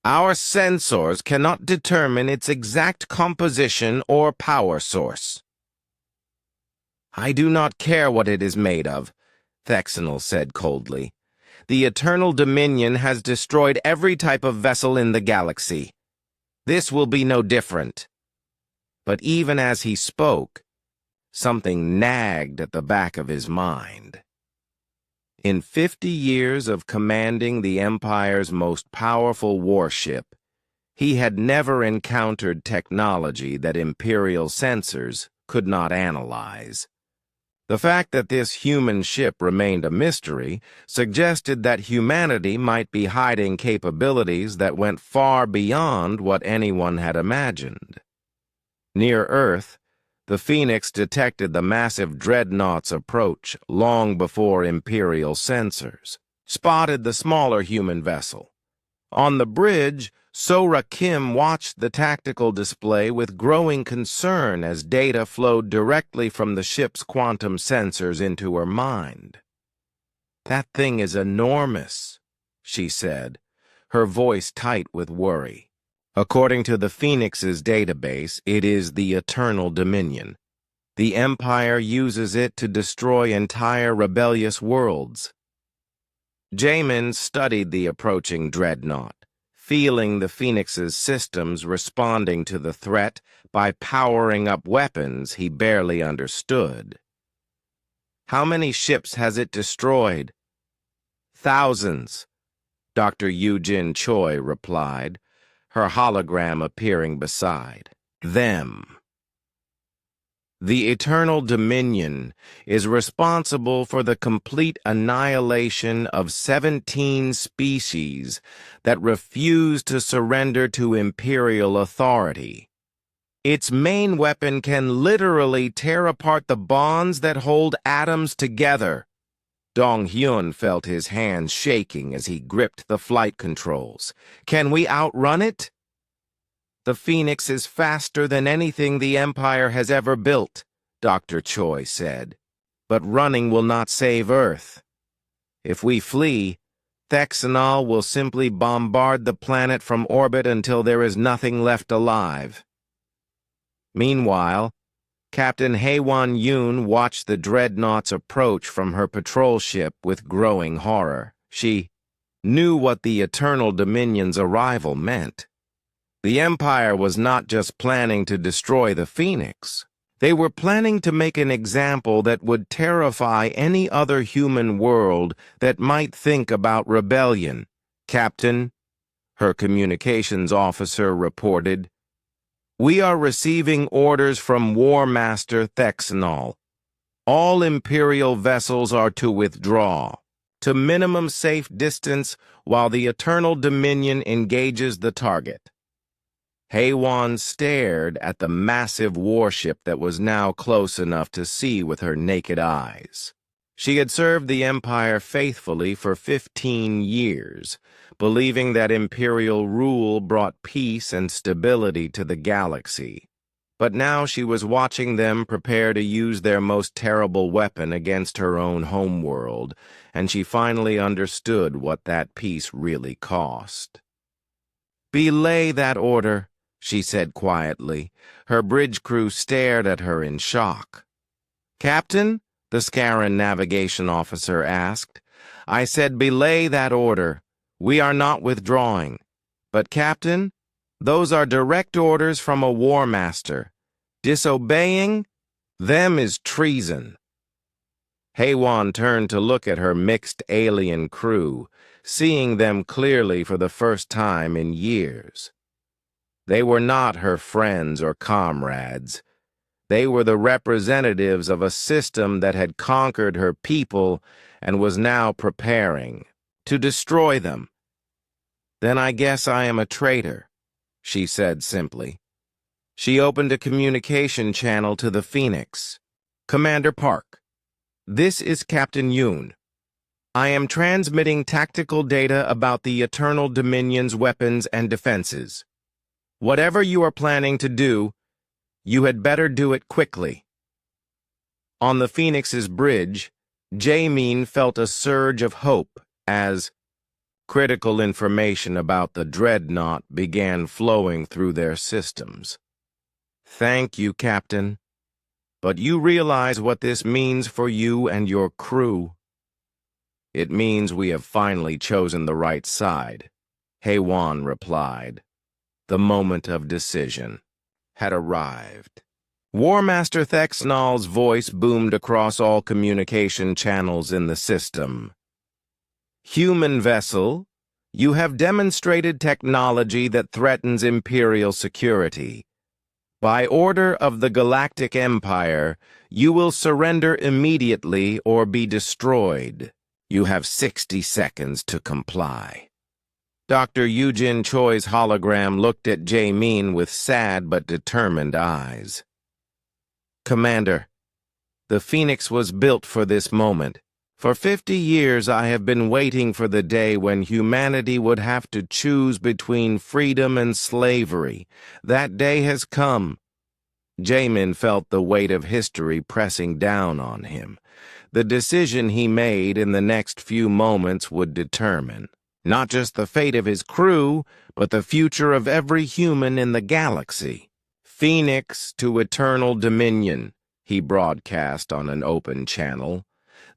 "Our sensors cannot determine its exact composition or power source." "I do not care what it is made of," Thexnal said coldly. "The Eternal Dominion has destroyed every type of vessel in the galaxy. This will be no different." But even as he spoke, something nagged at the back of his mind. In 50 years of commanding the Empire's most powerful warship, he had never encountered technology that Imperial sensors could not analyze. The fact that this human ship remained a mystery suggested that humanity might be hiding capabilities that went far beyond what anyone had imagined. Near Earth, the Phoenix detected the massive dreadnought's approach long before Imperial sensors, spotted the smaller human vessel. On the bridge, Sora Kim watched the tactical display with growing concern as data flowed directly from the ship's quantum sensors into her mind. "That thing is enormous," she said, her voice tight with worry. According to the Phoenix's database, it is the Eternal Dominion. The Empire uses it to destroy entire rebellious worlds. Jamin studied the approaching dreadnought, feeling the Phoenix's systems responding to the threat by powering up weapons he barely understood. "How many ships has it destroyed?" "Thousands," Dr. Eugene Choi replied, her hologram appearing beside them. "The Eternal Dominion is responsible for the complete annihilation of 17 species that refuse to surrender to Imperial authority. Its main weapon can literally tear apart the bonds that hold atoms together." Dong-hyun felt his hands shaking as he gripped the flight controls. "Can we outrun it?" "The Phoenix is faster than anything the Empire has ever built," Dr. Choi said. "But running will not save Earth. If we flee, Thexanol will simply bombard the planet from orbit until there is nothing left alive." Meanwhile, Captain Haewon Yoon watched the dreadnought's approach from her patrol ship with growing horror. She knew what the Eternal Dominion's arrival meant. The Empire was not just planning to destroy the Phoenix. They were planning to make an example that would terrify any other human world that might think about rebellion. "Captain," her communications officer reported, "we are receiving orders from War Master Thexanol. All Imperial vessels are to withdraw to minimum safe distance while the Eternal Dominion engages the target." Haewon stared at the massive warship that was now close enough to see with her naked eyes. She had served the Empire faithfully for 15 years, believing that Imperial rule brought peace and stability to the galaxy. But now she was watching them prepare to use their most terrible weapon against her own homeworld, and she finally understood what that peace really cost. "Belay that order," she said quietly. Her bridge crew stared at her in shock. "Captain?" the Scaran navigation officer asked. "I said belay that order. We are not withdrawing. But, Captain, those are direct orders from a war master. Disobeying them is treason." Haewon turned to look at her mixed alien crew, seeing them clearly for the first time in years. They were not her friends or comrades. They were the representatives of a system that had conquered her people and was now preparing to destroy them. "Then I guess I am a traitor," she said simply. She opened a communication channel to the Phoenix. "Commander Park, this is Captain Yoon. I am transmitting tactical data about the Eternal Dominion's weapons and defenses. Whatever you are planning to do, you had better do it quickly." On the Phoenix's bridge, Jamin felt a surge of hope as critical information about the dreadnought began flowing through their systems. "Thank you, Captain. But you realize what this means for you and your crew." "It means we have finally chosen the right side," Haewon replied. The moment of decision had arrived. War Master Thexnol's voice boomed across all communication channels in the system. "Human vessel, you have demonstrated technology that threatens Imperial security. By order of the Galactic Empire, you will surrender immediately or be destroyed. You have 60 seconds to comply. Dr. Eugene Choi's hologram looked at Jae-min with sad but determined eyes. Commander, the Phoenix was built for this moment. For 50 years I have been waiting for the day when humanity would have to choose between freedom and slavery. That day has come. Jae-min felt the weight of history pressing down on him. The decision he made in the next few moments would determine not just the fate of his crew, but the future of every human in the galaxy. Phoenix to eternal dominion, he broadcast on an open channel.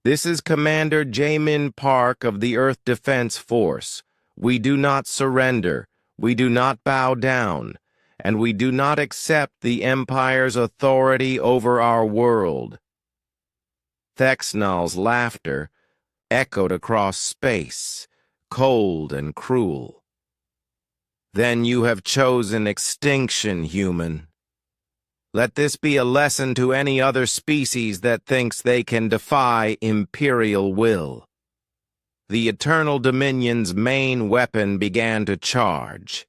This is Commander Jae-min Park of the Earth Defense Force. We do not surrender, we do not bow down, and we do not accept the Empire's authority over our world. Thexnal's laughter echoed across space, cold and cruel. Then you have chosen extinction, human. Let this be a lesson to any other species that thinks they can defy imperial will. The Eternal Dominion's main weapon began to charge,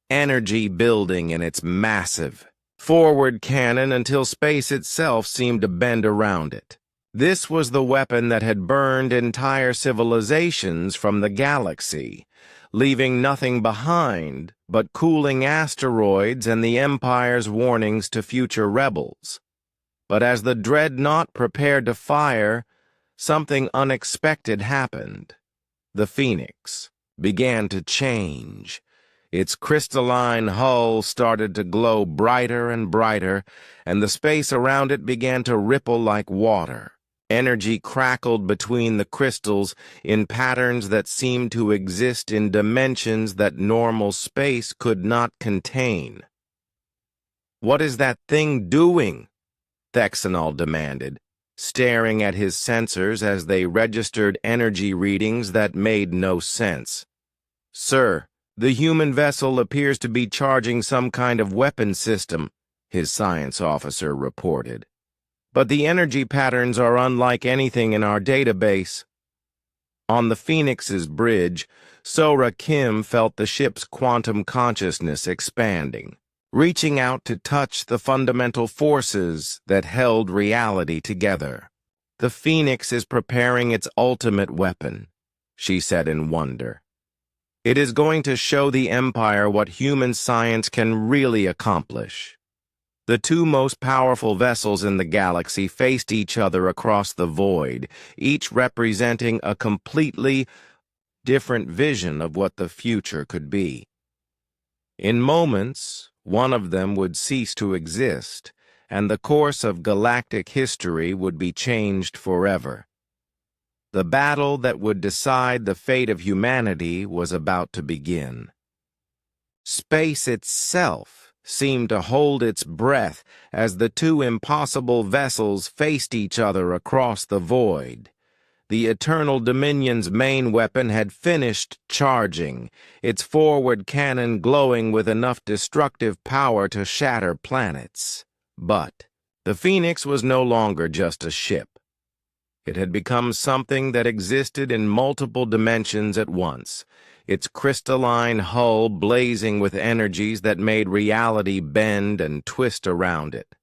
energy building in its massive forward cannon until space itself seemed to bend around it. This was the weapon that had burned entire civilizations from the galaxy, leaving nothing behind but cooling asteroids and the Empire's warnings to future rebels. But as the dreadnought prepared to fire, something unexpected happened. The Phoenix began to change. Its crystalline hull started to glow brighter and brighter, and the space around it began to ripple like water. Energy crackled between the crystals in patterns that seemed to exist in dimensions that normal space could not contain. "What is that thing doing?" Thexnal demanded, staring at his sensors as they registered energy readings that made no sense. "Sir, the human vessel appears to be charging some kind of weapon system," his science officer reported. "But the energy patterns are unlike anything in our database." On the Phoenix's bridge, Sora Kim felt the ship's quantum consciousness expanding, reaching out to touch the fundamental forces that held reality together. "The Phoenix is preparing its ultimate weapon," she said in wonder. "It is going to show the Empire what human science can really accomplish." The two most powerful vessels in the galaxy faced each other across the void, each representing a completely different vision of what the future could be. In moments, one of them would cease to exist, and the course of galactic history would be changed forever. The battle that would decide the fate of humanity was about to begin. Space itself seemed to hold its breath as the two impossible vessels faced each other across the void. The Eternal Dominion's main weapon had finished charging, its forward cannon glowing with enough destructive power to shatter planets. But the Phoenix was no longer just a ship. It had become something that existed in multiple dimensions at once, its crystalline hull blazing with energies that made reality bend and twist around it.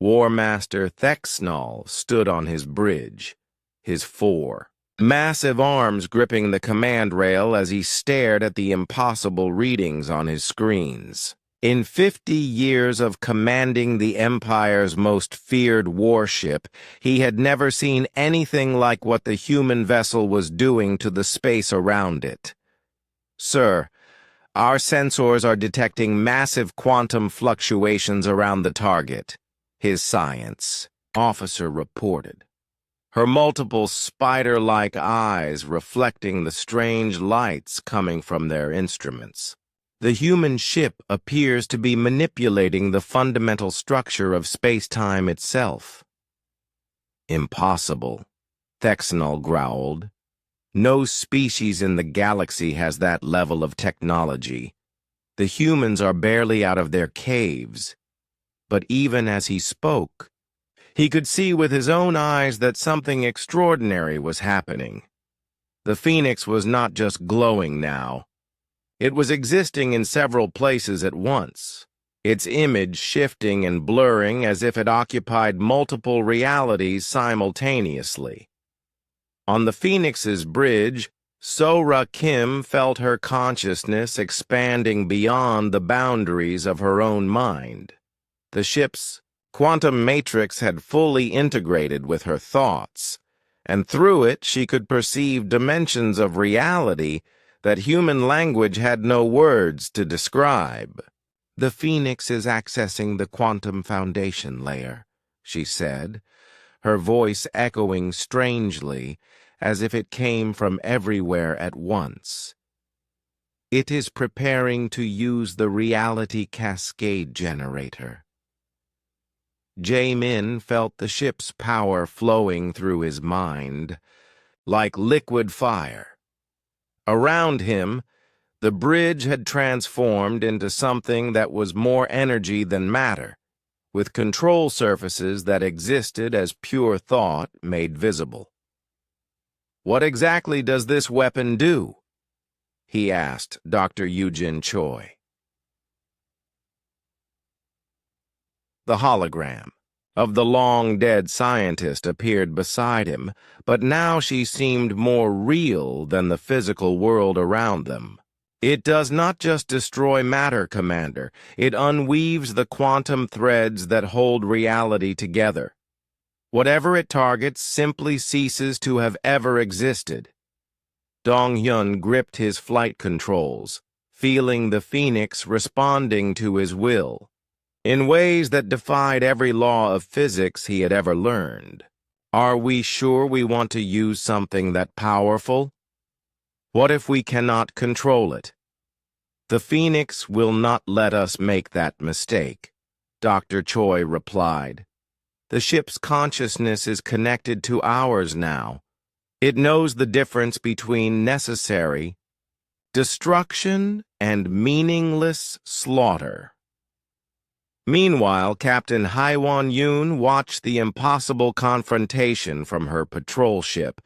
War Master Thexnal stood on his bridge, his four massive arms gripping the command rail as he stared at the impossible readings on his screens. In 50 years of commanding the Empire's most feared warship, he had never seen anything like what the human vessel was doing to the space around it. "Sir, our sensors are detecting massive quantum fluctuations around the target," his science officer reported, her multiple spider-like eyes reflecting the strange lights coming from their instruments. "The human ship appears to be manipulating the fundamental structure of space-time itself." "Impossible," Thexnal growled. "No species in the galaxy has that level of technology. The humans are barely out of their caves. But even as he spoke, he could see with his own eyes that something extraordinary was happening. The Phoenix was not just glowing now. It was existing in several places at once, its image shifting and blurring as if it occupied multiple realities simultaneously. On the Phoenix's bridge, Sora Kim felt her consciousness expanding beyond the boundaries of her own mind. The ship's quantum matrix had fully integrated with her thoughts, and through it she could perceive dimensions of reality that human language had no words to describe. "The Phoenix is accessing the quantum foundation layer," she said, her voice echoing strangely as if it came from everywhere at once. "It is preparing to use the reality cascade generator." Jae-min felt the ship's power flowing through his mind, like liquid fire. Around him, the bridge had transformed into something that was more energy than matter, with control surfaces that existed as pure thought made visible. "What exactly does this weapon do?" he asked Dr. Eugene Choi. The hologram of the long-dead scientist appeared beside him, but now she seemed more real than the physical world around them. "It does not just destroy matter, Commander. It unweaves the quantum threads that hold reality together. Whatever it targets simply ceases to have ever existed." Dong-hyun gripped his flight controls, feeling the Phoenix responding to his will, in ways that defied every law of physics he had ever learned. "Are we sure we want to use something that powerful? What if we cannot control it?" "The Phoenix will not let us make that mistake," Dr. Choi replied. "The ship's consciousness is connected to ours now. It knows the difference between necessary destruction and meaningless slaughter." Meanwhile, Captain Haiwan-yoon watched the impossible confrontation from her patrol ship,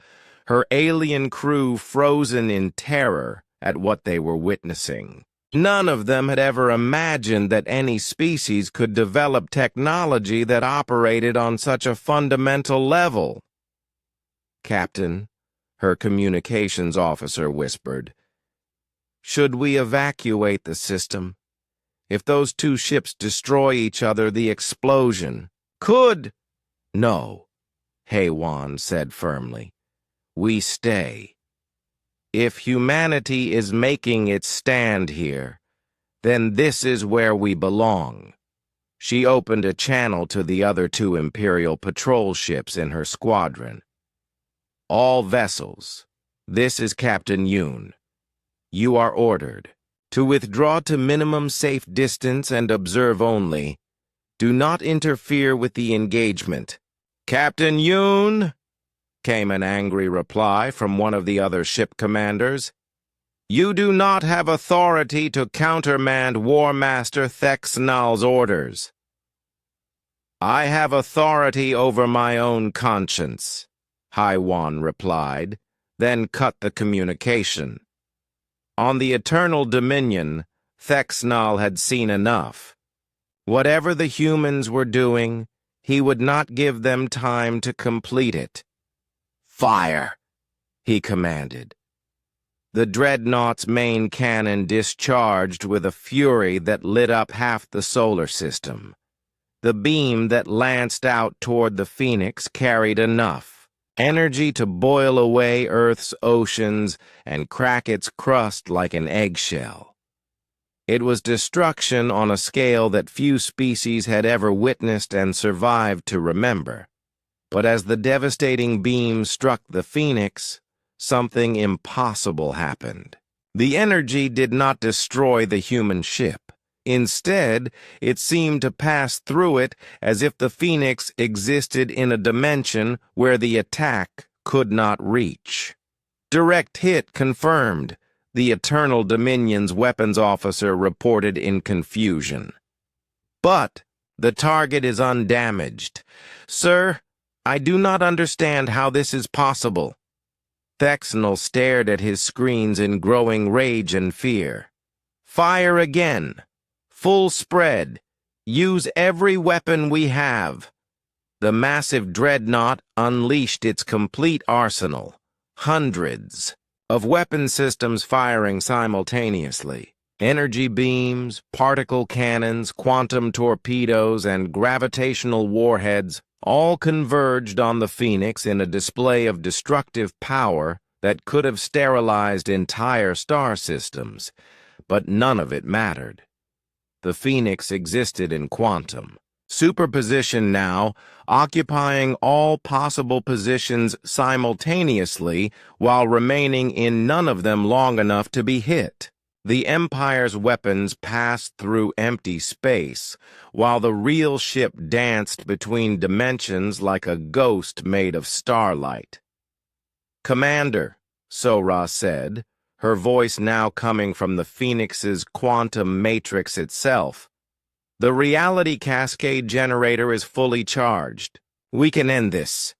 her alien crew frozen in terror at what they were witnessing. None of them had ever imagined that any species could develop technology that operated on such a fundamental level. "Captain," her communications officer whispered, "should we evacuate the system? If those two ships destroy each other, the explosion could—" "No," Haiwan said firmly. "We stay. If humanity is making its stand here, then this is where we belong." She opened a channel to the other two Imperial patrol ships in her squadron. "All vessels, this is Captain Yoon. You are ordered to withdraw to minimum safe distance and observe only. Do not interfere with the engagement." "Captain Yoon," came an angry reply from one of the other ship commanders. "You do not have authority to countermand War Master Thexnal's orders." "I have authority over my own conscience," Haiwan replied, then cut the communication. On the Eternal Dominion, Thexnal had seen enough. Whatever the humans were doing, he would not give them time to complete it. "Fire!" he commanded. The dreadnought's main cannon discharged with a fury that lit up half the solar system. The beam that lanced out toward the Phoenix carried enough energy to boil away Earth's oceans and crack its crust like an eggshell. It was destruction on a scale that few species had ever witnessed and survived to remember. But as the devastating beam struck the Phoenix, something impossible happened. The energy did not destroy the human ship. Instead, it seemed to pass through it as if the Phoenix existed in a dimension where the attack could not reach. "Direct hit confirmed," the Eternal Dominion's weapons officer reported in confusion. But the target is undamaged. Sir, I do not understand how this is possible. Thexnel stared at his screens in growing rage and fear. Fire again. Full spread. Use every weapon we have. The massive dreadnought unleashed its complete arsenal. Hundreds of weapon systems firing simultaneously. Energy beams, particle cannons, quantum torpedoes, and gravitational warheads all converged on the Phoenix in a display of destructive power that could have sterilized entire star systems, but none of it mattered. The Phoenix existed in quantum, superposition now, occupying all possible positions simultaneously while remaining in none of them long enough to be hit. The Empire's weapons passed through empty space, while the real ship danced between dimensions like a ghost made of starlight. "Commander," Sora said, her voice now coming from the Phoenix's quantum matrix itself, "the reality cascade generator is fully charged. We can end this."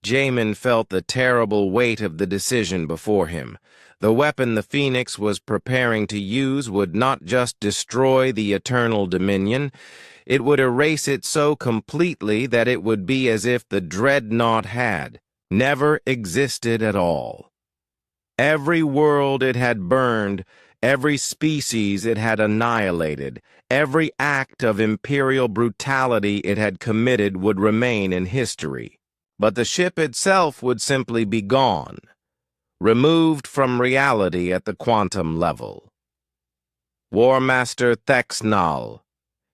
Jamin felt the terrible weight of the decision before him. The weapon the Phoenix was preparing to use would not just destroy the Eternal Dominion, it would erase it so completely that it would be as if the dreadnought had never existed at all. Every world it had burned, every species it had annihilated, every act of imperial brutality it had committed would remain in history. But the ship itself would simply be gone, removed from reality at the quantum level. "War Master Thexnal,"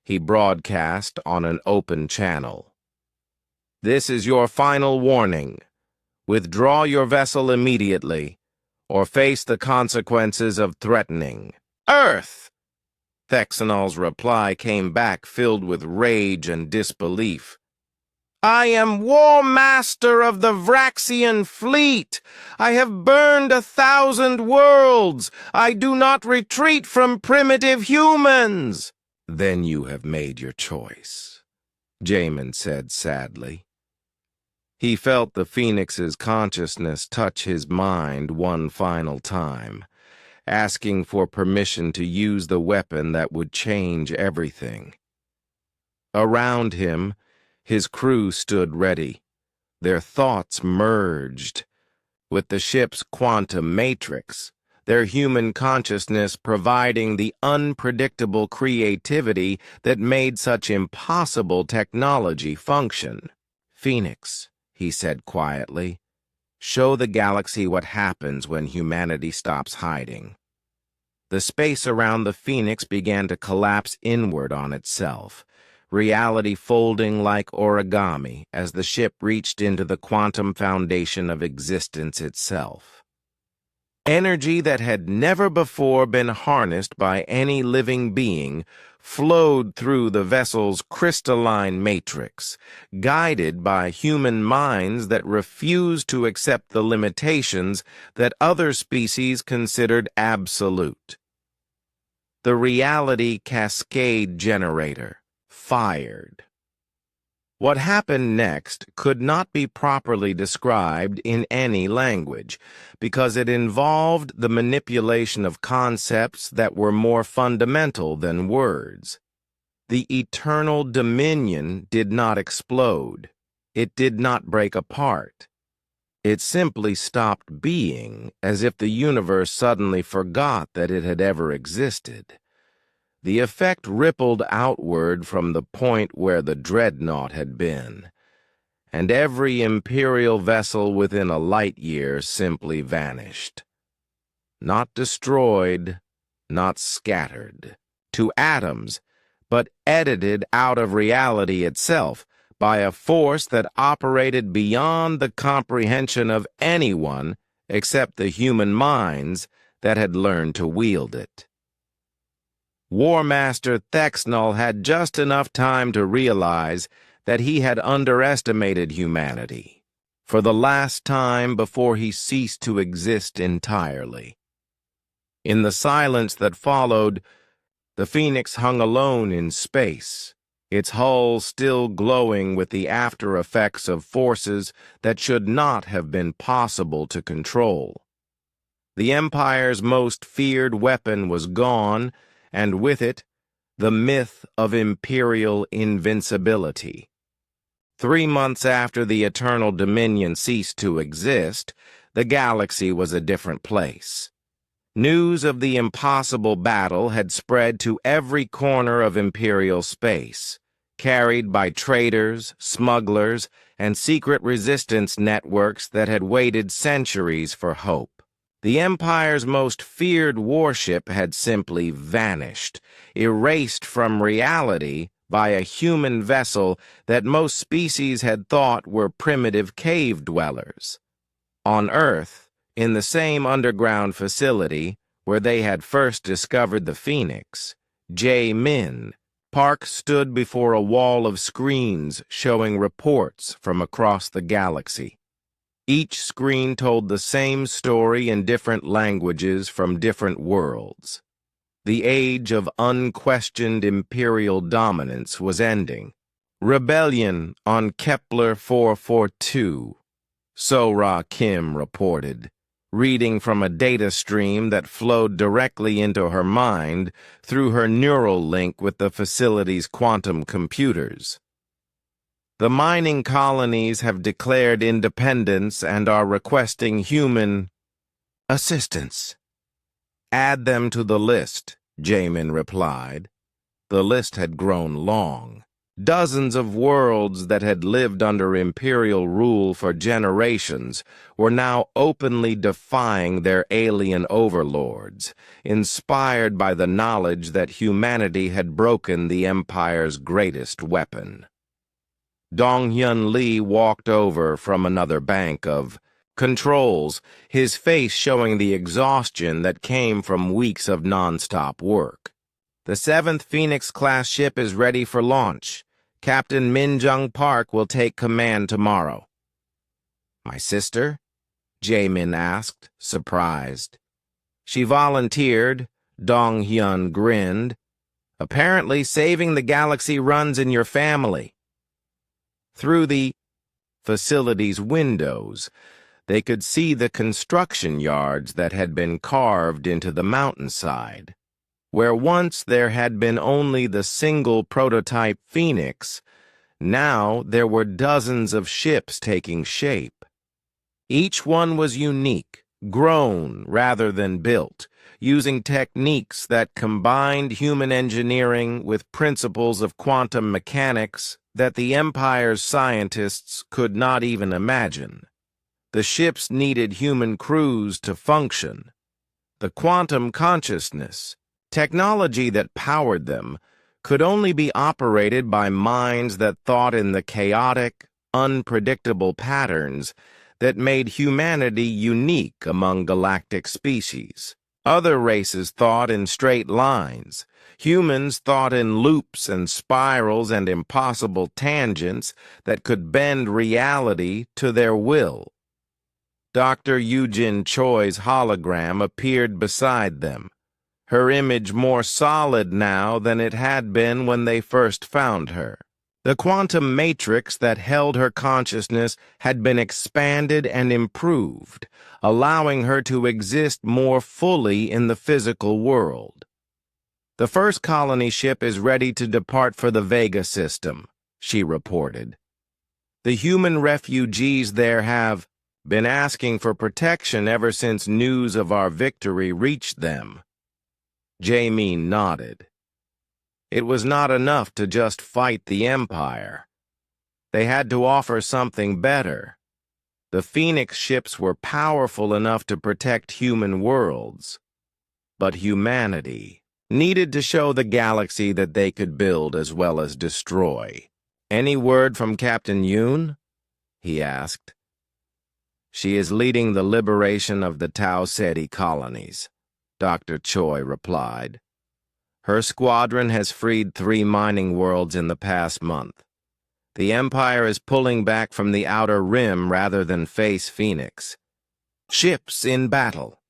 he broadcast on an open channel. "This is your final warning. Withdraw your vessel immediately, or face the consequences of threatening Earth." Thexnal's reply came back filled with rage and disbelief. "I am War Master of the Vraxian fleet. I have burned 1,000 worlds. I do not retreat from primitive humans." "Then you have made your choice," Jamin said sadly. He felt the Phoenix's consciousness touch his mind one final time, asking for permission to use the weapon that would change everything. Around him, his crew stood ready. Their thoughts merged. With the ship's quantum matrix, their human consciousness providing the unpredictable creativity that made such impossible technology function. "Phoenix," he said quietly, "show the galaxy what happens when humanity stops hiding." The space around the Phoenix began to collapse inward on itself, reality folding like origami as the ship reached into the quantum foundation of existence itself. Energy that had never before been harnessed by any living being flowed through the vessel's crystalline matrix, guided by human minds that refused to accept the limitations that other species considered absolute. The reality cascade generator fired. What happened next could not be properly described in any language, because it involved the manipulation of concepts that were more fundamental than words. The Eternal Dominion did not explode. It did not break apart. It simply stopped being, as if the universe suddenly forgot that it had ever existed. The effect rippled outward from the point where the dreadnought had been, and every Imperial vessel within a light year simply vanished. Not destroyed, not scattered to atoms, but edited out of reality itself by a force that operated beyond the comprehension of anyone except the human minds that had learned to wield it. War Master Thexnal had just enough time to realize that he had underestimated humanity for the last time before he ceased to exist entirely. In the silence that followed, the Phoenix hung alone in space, its hull still glowing with the after effects of forces that should not have been possible to control. The Empire's most feared weapon was gone, and with it, the myth of imperial invincibility. 3 months after the Eternal Dominion ceased to exist, the galaxy was a different place. News of the impossible battle had spread to every corner of imperial space, carried by traders, smugglers, and secret resistance networks that had waited centuries for hope. The Empire's most feared warship had simply vanished, erased from reality by a human vessel that most species had thought were primitive cave dwellers. On Earth, in the same underground facility where they had first discovered the Phoenix, Min Park stood before a wall of screens showing reports from across the galaxy. Each screen told the same story in different languages from different worlds. The age of unquestioned imperial dominance was ending. Rebellion on Kepler 442, So-Ra Kim reported, reading from a data stream that flowed directly into her mind through her neural link with the facility's quantum computers. The mining colonies have declared independence and are requesting human assistance. Add them to the list, Jamin replied. The list had grown long. Dozens of worlds that had lived under imperial rule for generations were now openly defying their alien overlords, inspired by the knowledge that humanity had broken the Empire's greatest weapon. Dong-Hyun Lee walked over from another bank of controls, his face showing the exhaustion that came from weeks of non-stop work. The 7th Phoenix-class ship is ready for launch. Captain Min-Jung Park will take command tomorrow. My sister? Jamin asked, surprised. She volunteered. Dong-Hyun grinned. Apparently saving the galaxy runs in your family. Through the facility's windows, they could see the construction yards that had been carved into the mountainside. Where once there had been only the single prototype Phoenix, now there were dozens of ships taking shape. Each one was unique, grown rather than built, using techniques that combined human engineering with principles of quantum mechanics that the Empire's scientists could not even imagine. The ships needed human crews to function. The quantum consciousness, technology that powered them, could only be operated by minds that thought in the chaotic, unpredictable patterns that made humanity unique among galactic species. Other races thought in straight lines. Humans thought in loops and spirals and impossible tangents that could bend reality to their will. Dr. Eugene Choi's hologram appeared beside them, her image more solid now than it had been when they first found her. The quantum matrix that held her consciousness had been expanded and improved, allowing her to exist more fully in the physical world. The first colony ship is ready to depart for the Vega system, she reported. The human refugees there have been asking for protection ever since news of our victory reached them. Jamin nodded. It was not enough to just fight the Empire. They had to offer something better. The Phoenix ships were powerful enough to protect human worlds, but humanity needed to show the galaxy that they could build as well as destroy. Any word from Captain Yoon? He asked. She is leading the liberation of the Tau Ceti colonies, Dr. Choi replied. Her squadron has freed 3 mining worlds in the past month. The Empire is pulling back from the Outer Rim rather than face Phoenix. Ships in battle.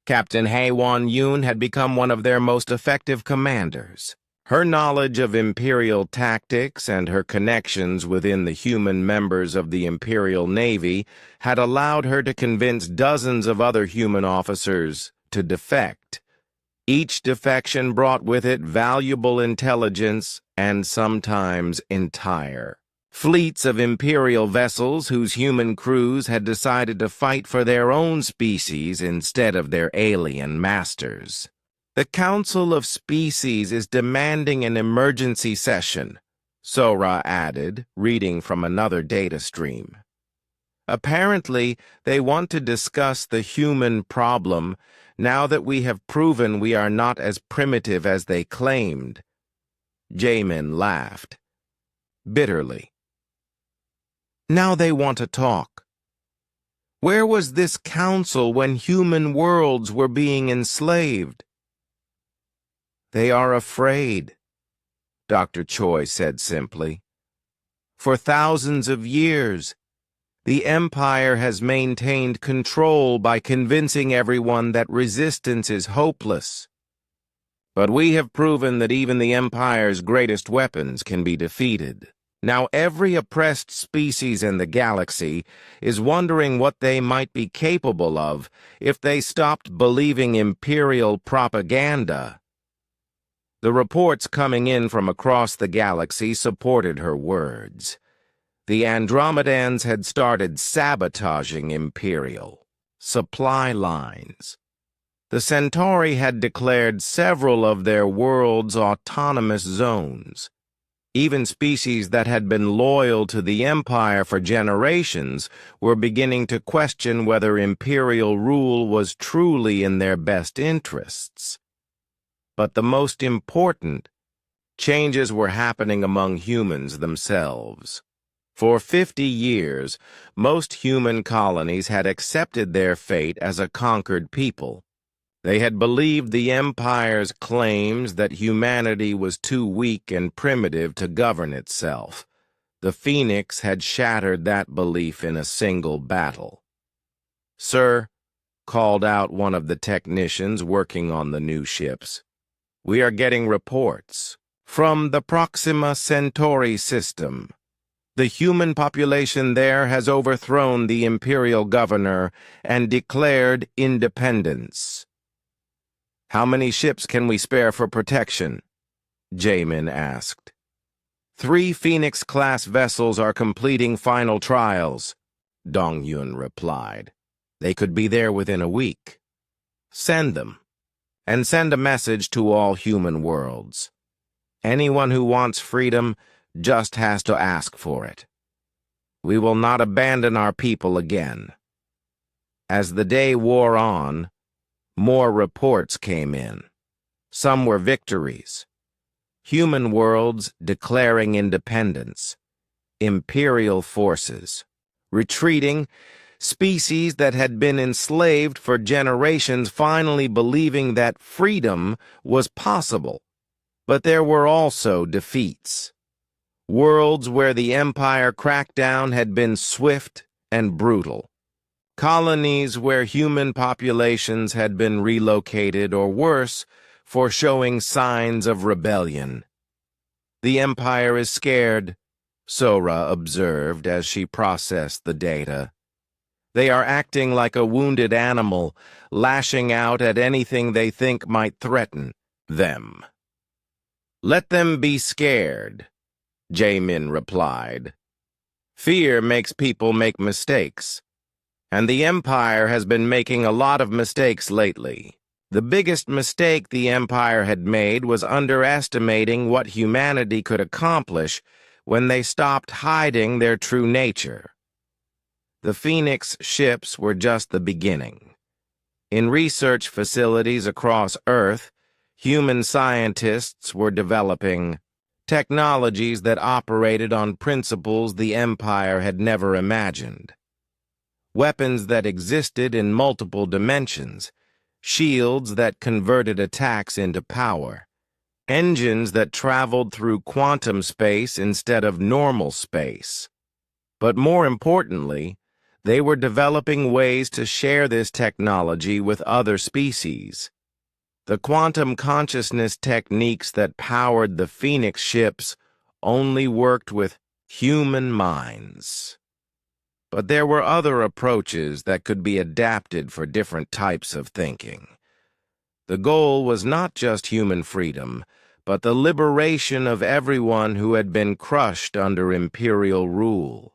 Captain Haewon Yoon had become one of their most effective commanders. Her knowledge of Imperial tactics and her connections within the human members of the Imperial Navy had allowed her to convince dozens of other human officers to defect. Each defection brought with it valuable intelligence and sometimes entire fleets of Imperial vessels whose human crews had decided to fight for their own species instead of their alien masters. "The Council of Species is demanding an emergency session," Sora added, reading from another data stream. "Apparently, they want to discuss the human problem now that we have proven we are not as primitive as they claimed." Jamin laughed bitterly. "Now they want to talk. Where was this council when human worlds were being enslaved?" "They are afraid," Dr. Choi said simply. "For thousands of years, the Empire has maintained control by convincing everyone that resistance is hopeless. But we have proven that even the Empire's greatest weapons can be defeated. Now every oppressed species in the galaxy is wondering what they might be capable of if they stopped believing Imperial propaganda." The reports coming in from across the galaxy supported her words. The Andromedans had started sabotaging Imperial supply lines. The Centauri had declared several of their worlds autonomous zones. Even species that had been loyal to the Empire for generations were beginning to question whether Imperial rule was truly in their best interests. But the most important, changes were happening among humans themselves. For 50 years, most human colonies had accepted their fate as a conquered people. They had believed the Empire's claims that humanity was too weak and primitive to govern itself. The Phoenix had shattered that belief in a single battle. "Sir," called out one of the technicians working on the new ships, "we are getting reports from the Proxima Centauri system. The human population there has overthrown the Imperial governor and declared independence." "How many ships can we spare for protection?" Jamin asked. 3 Phoenix-class vessels are completing final trials," Dong-Yun replied. "They could be there within a week. Send them. And send a message to all human worlds. Anyone who wants freedom just has to ask for it. We will not abandon our people again." As the day wore on, more reports came in. Some were victories. Human worlds declaring independence. Imperial forces retreating. Species that had been enslaved for generations finally believing that freedom was possible. But there were also defeats. Worlds where the Empire crackdown had been swift and brutal. Colonies where human populations had been relocated or worse, for showing signs of rebellion. "The Empire is scared," Sora observed as she processed the data. "They are acting like a wounded animal, lashing out at anything they think might threaten them." "Let them be scared," Jamin replied. "Fear makes people make mistakes, and the Empire has been making a lot of mistakes lately. The biggest mistake the Empire had made was underestimating what humanity could accomplish when they stopped hiding their true nature. The Phoenix ships were just the beginning. In research facilities across Earth, human scientists were developing technologies that operated on principles the Empire had never imagined. Weapons that existed in multiple dimensions, shields that converted attacks into power, engines that traveled through quantum space instead of normal space. But more importantly, They were developing ways to share this technology with other species. The quantum consciousness techniques that powered the Phoenix ships only worked with human minds. But there were other approaches that could be adapted for different types of thinking. The goal was not just human freedom, but the liberation of everyone who had been crushed under imperial rule.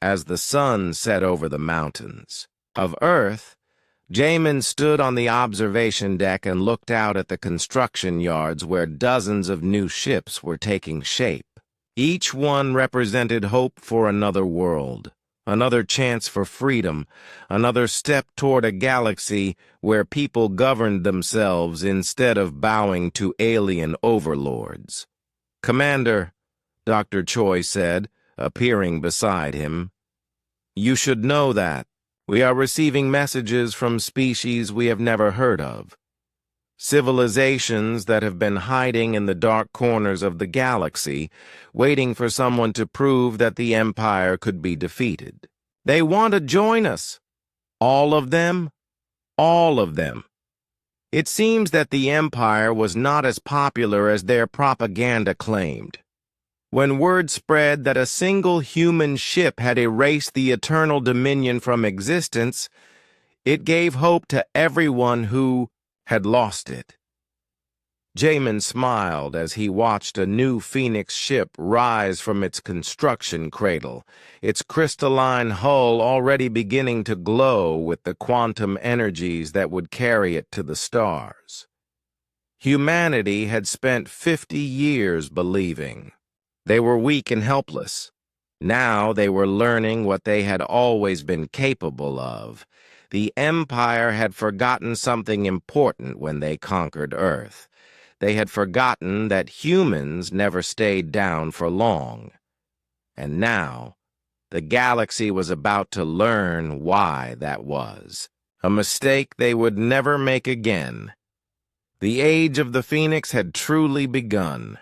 As the sun set over the mountains of Earth, Jamin stood on the observation deck and looked out at the construction yards where dozens of new ships were taking shape. Each one represented hope for another world, another chance for freedom, another step toward a galaxy where people governed themselves instead of bowing to alien overlords. "Commander," Dr. Choi said, appearing beside him, "you should know that. We are receiving messages from species we have never heard of. Civilizations that have been hiding in the dark corners of the galaxy, waiting for someone to prove that the Empire could be defeated. They want to join us. All of them? All of them. It seems that the Empire was not as popular as their propaganda claimed. When word spread that a single human ship had erased the eternal dominion from existence, it gave hope to everyone who had lost it." Jamin smiled as he watched a new Phoenix ship rise from its construction cradle, its crystalline hull already beginning to glow with the quantum energies that would carry it to the stars. Humanity had spent 50 years believing. They were weak and helpless. Now they were learning what they had always been capable of. The Empire had forgotten something important when they conquered Earth. They had forgotten that humans never stayed down for long. And now, the galaxy was about to learn why that was. A mistake they would never make again. The age of the Phoenix had truly begun.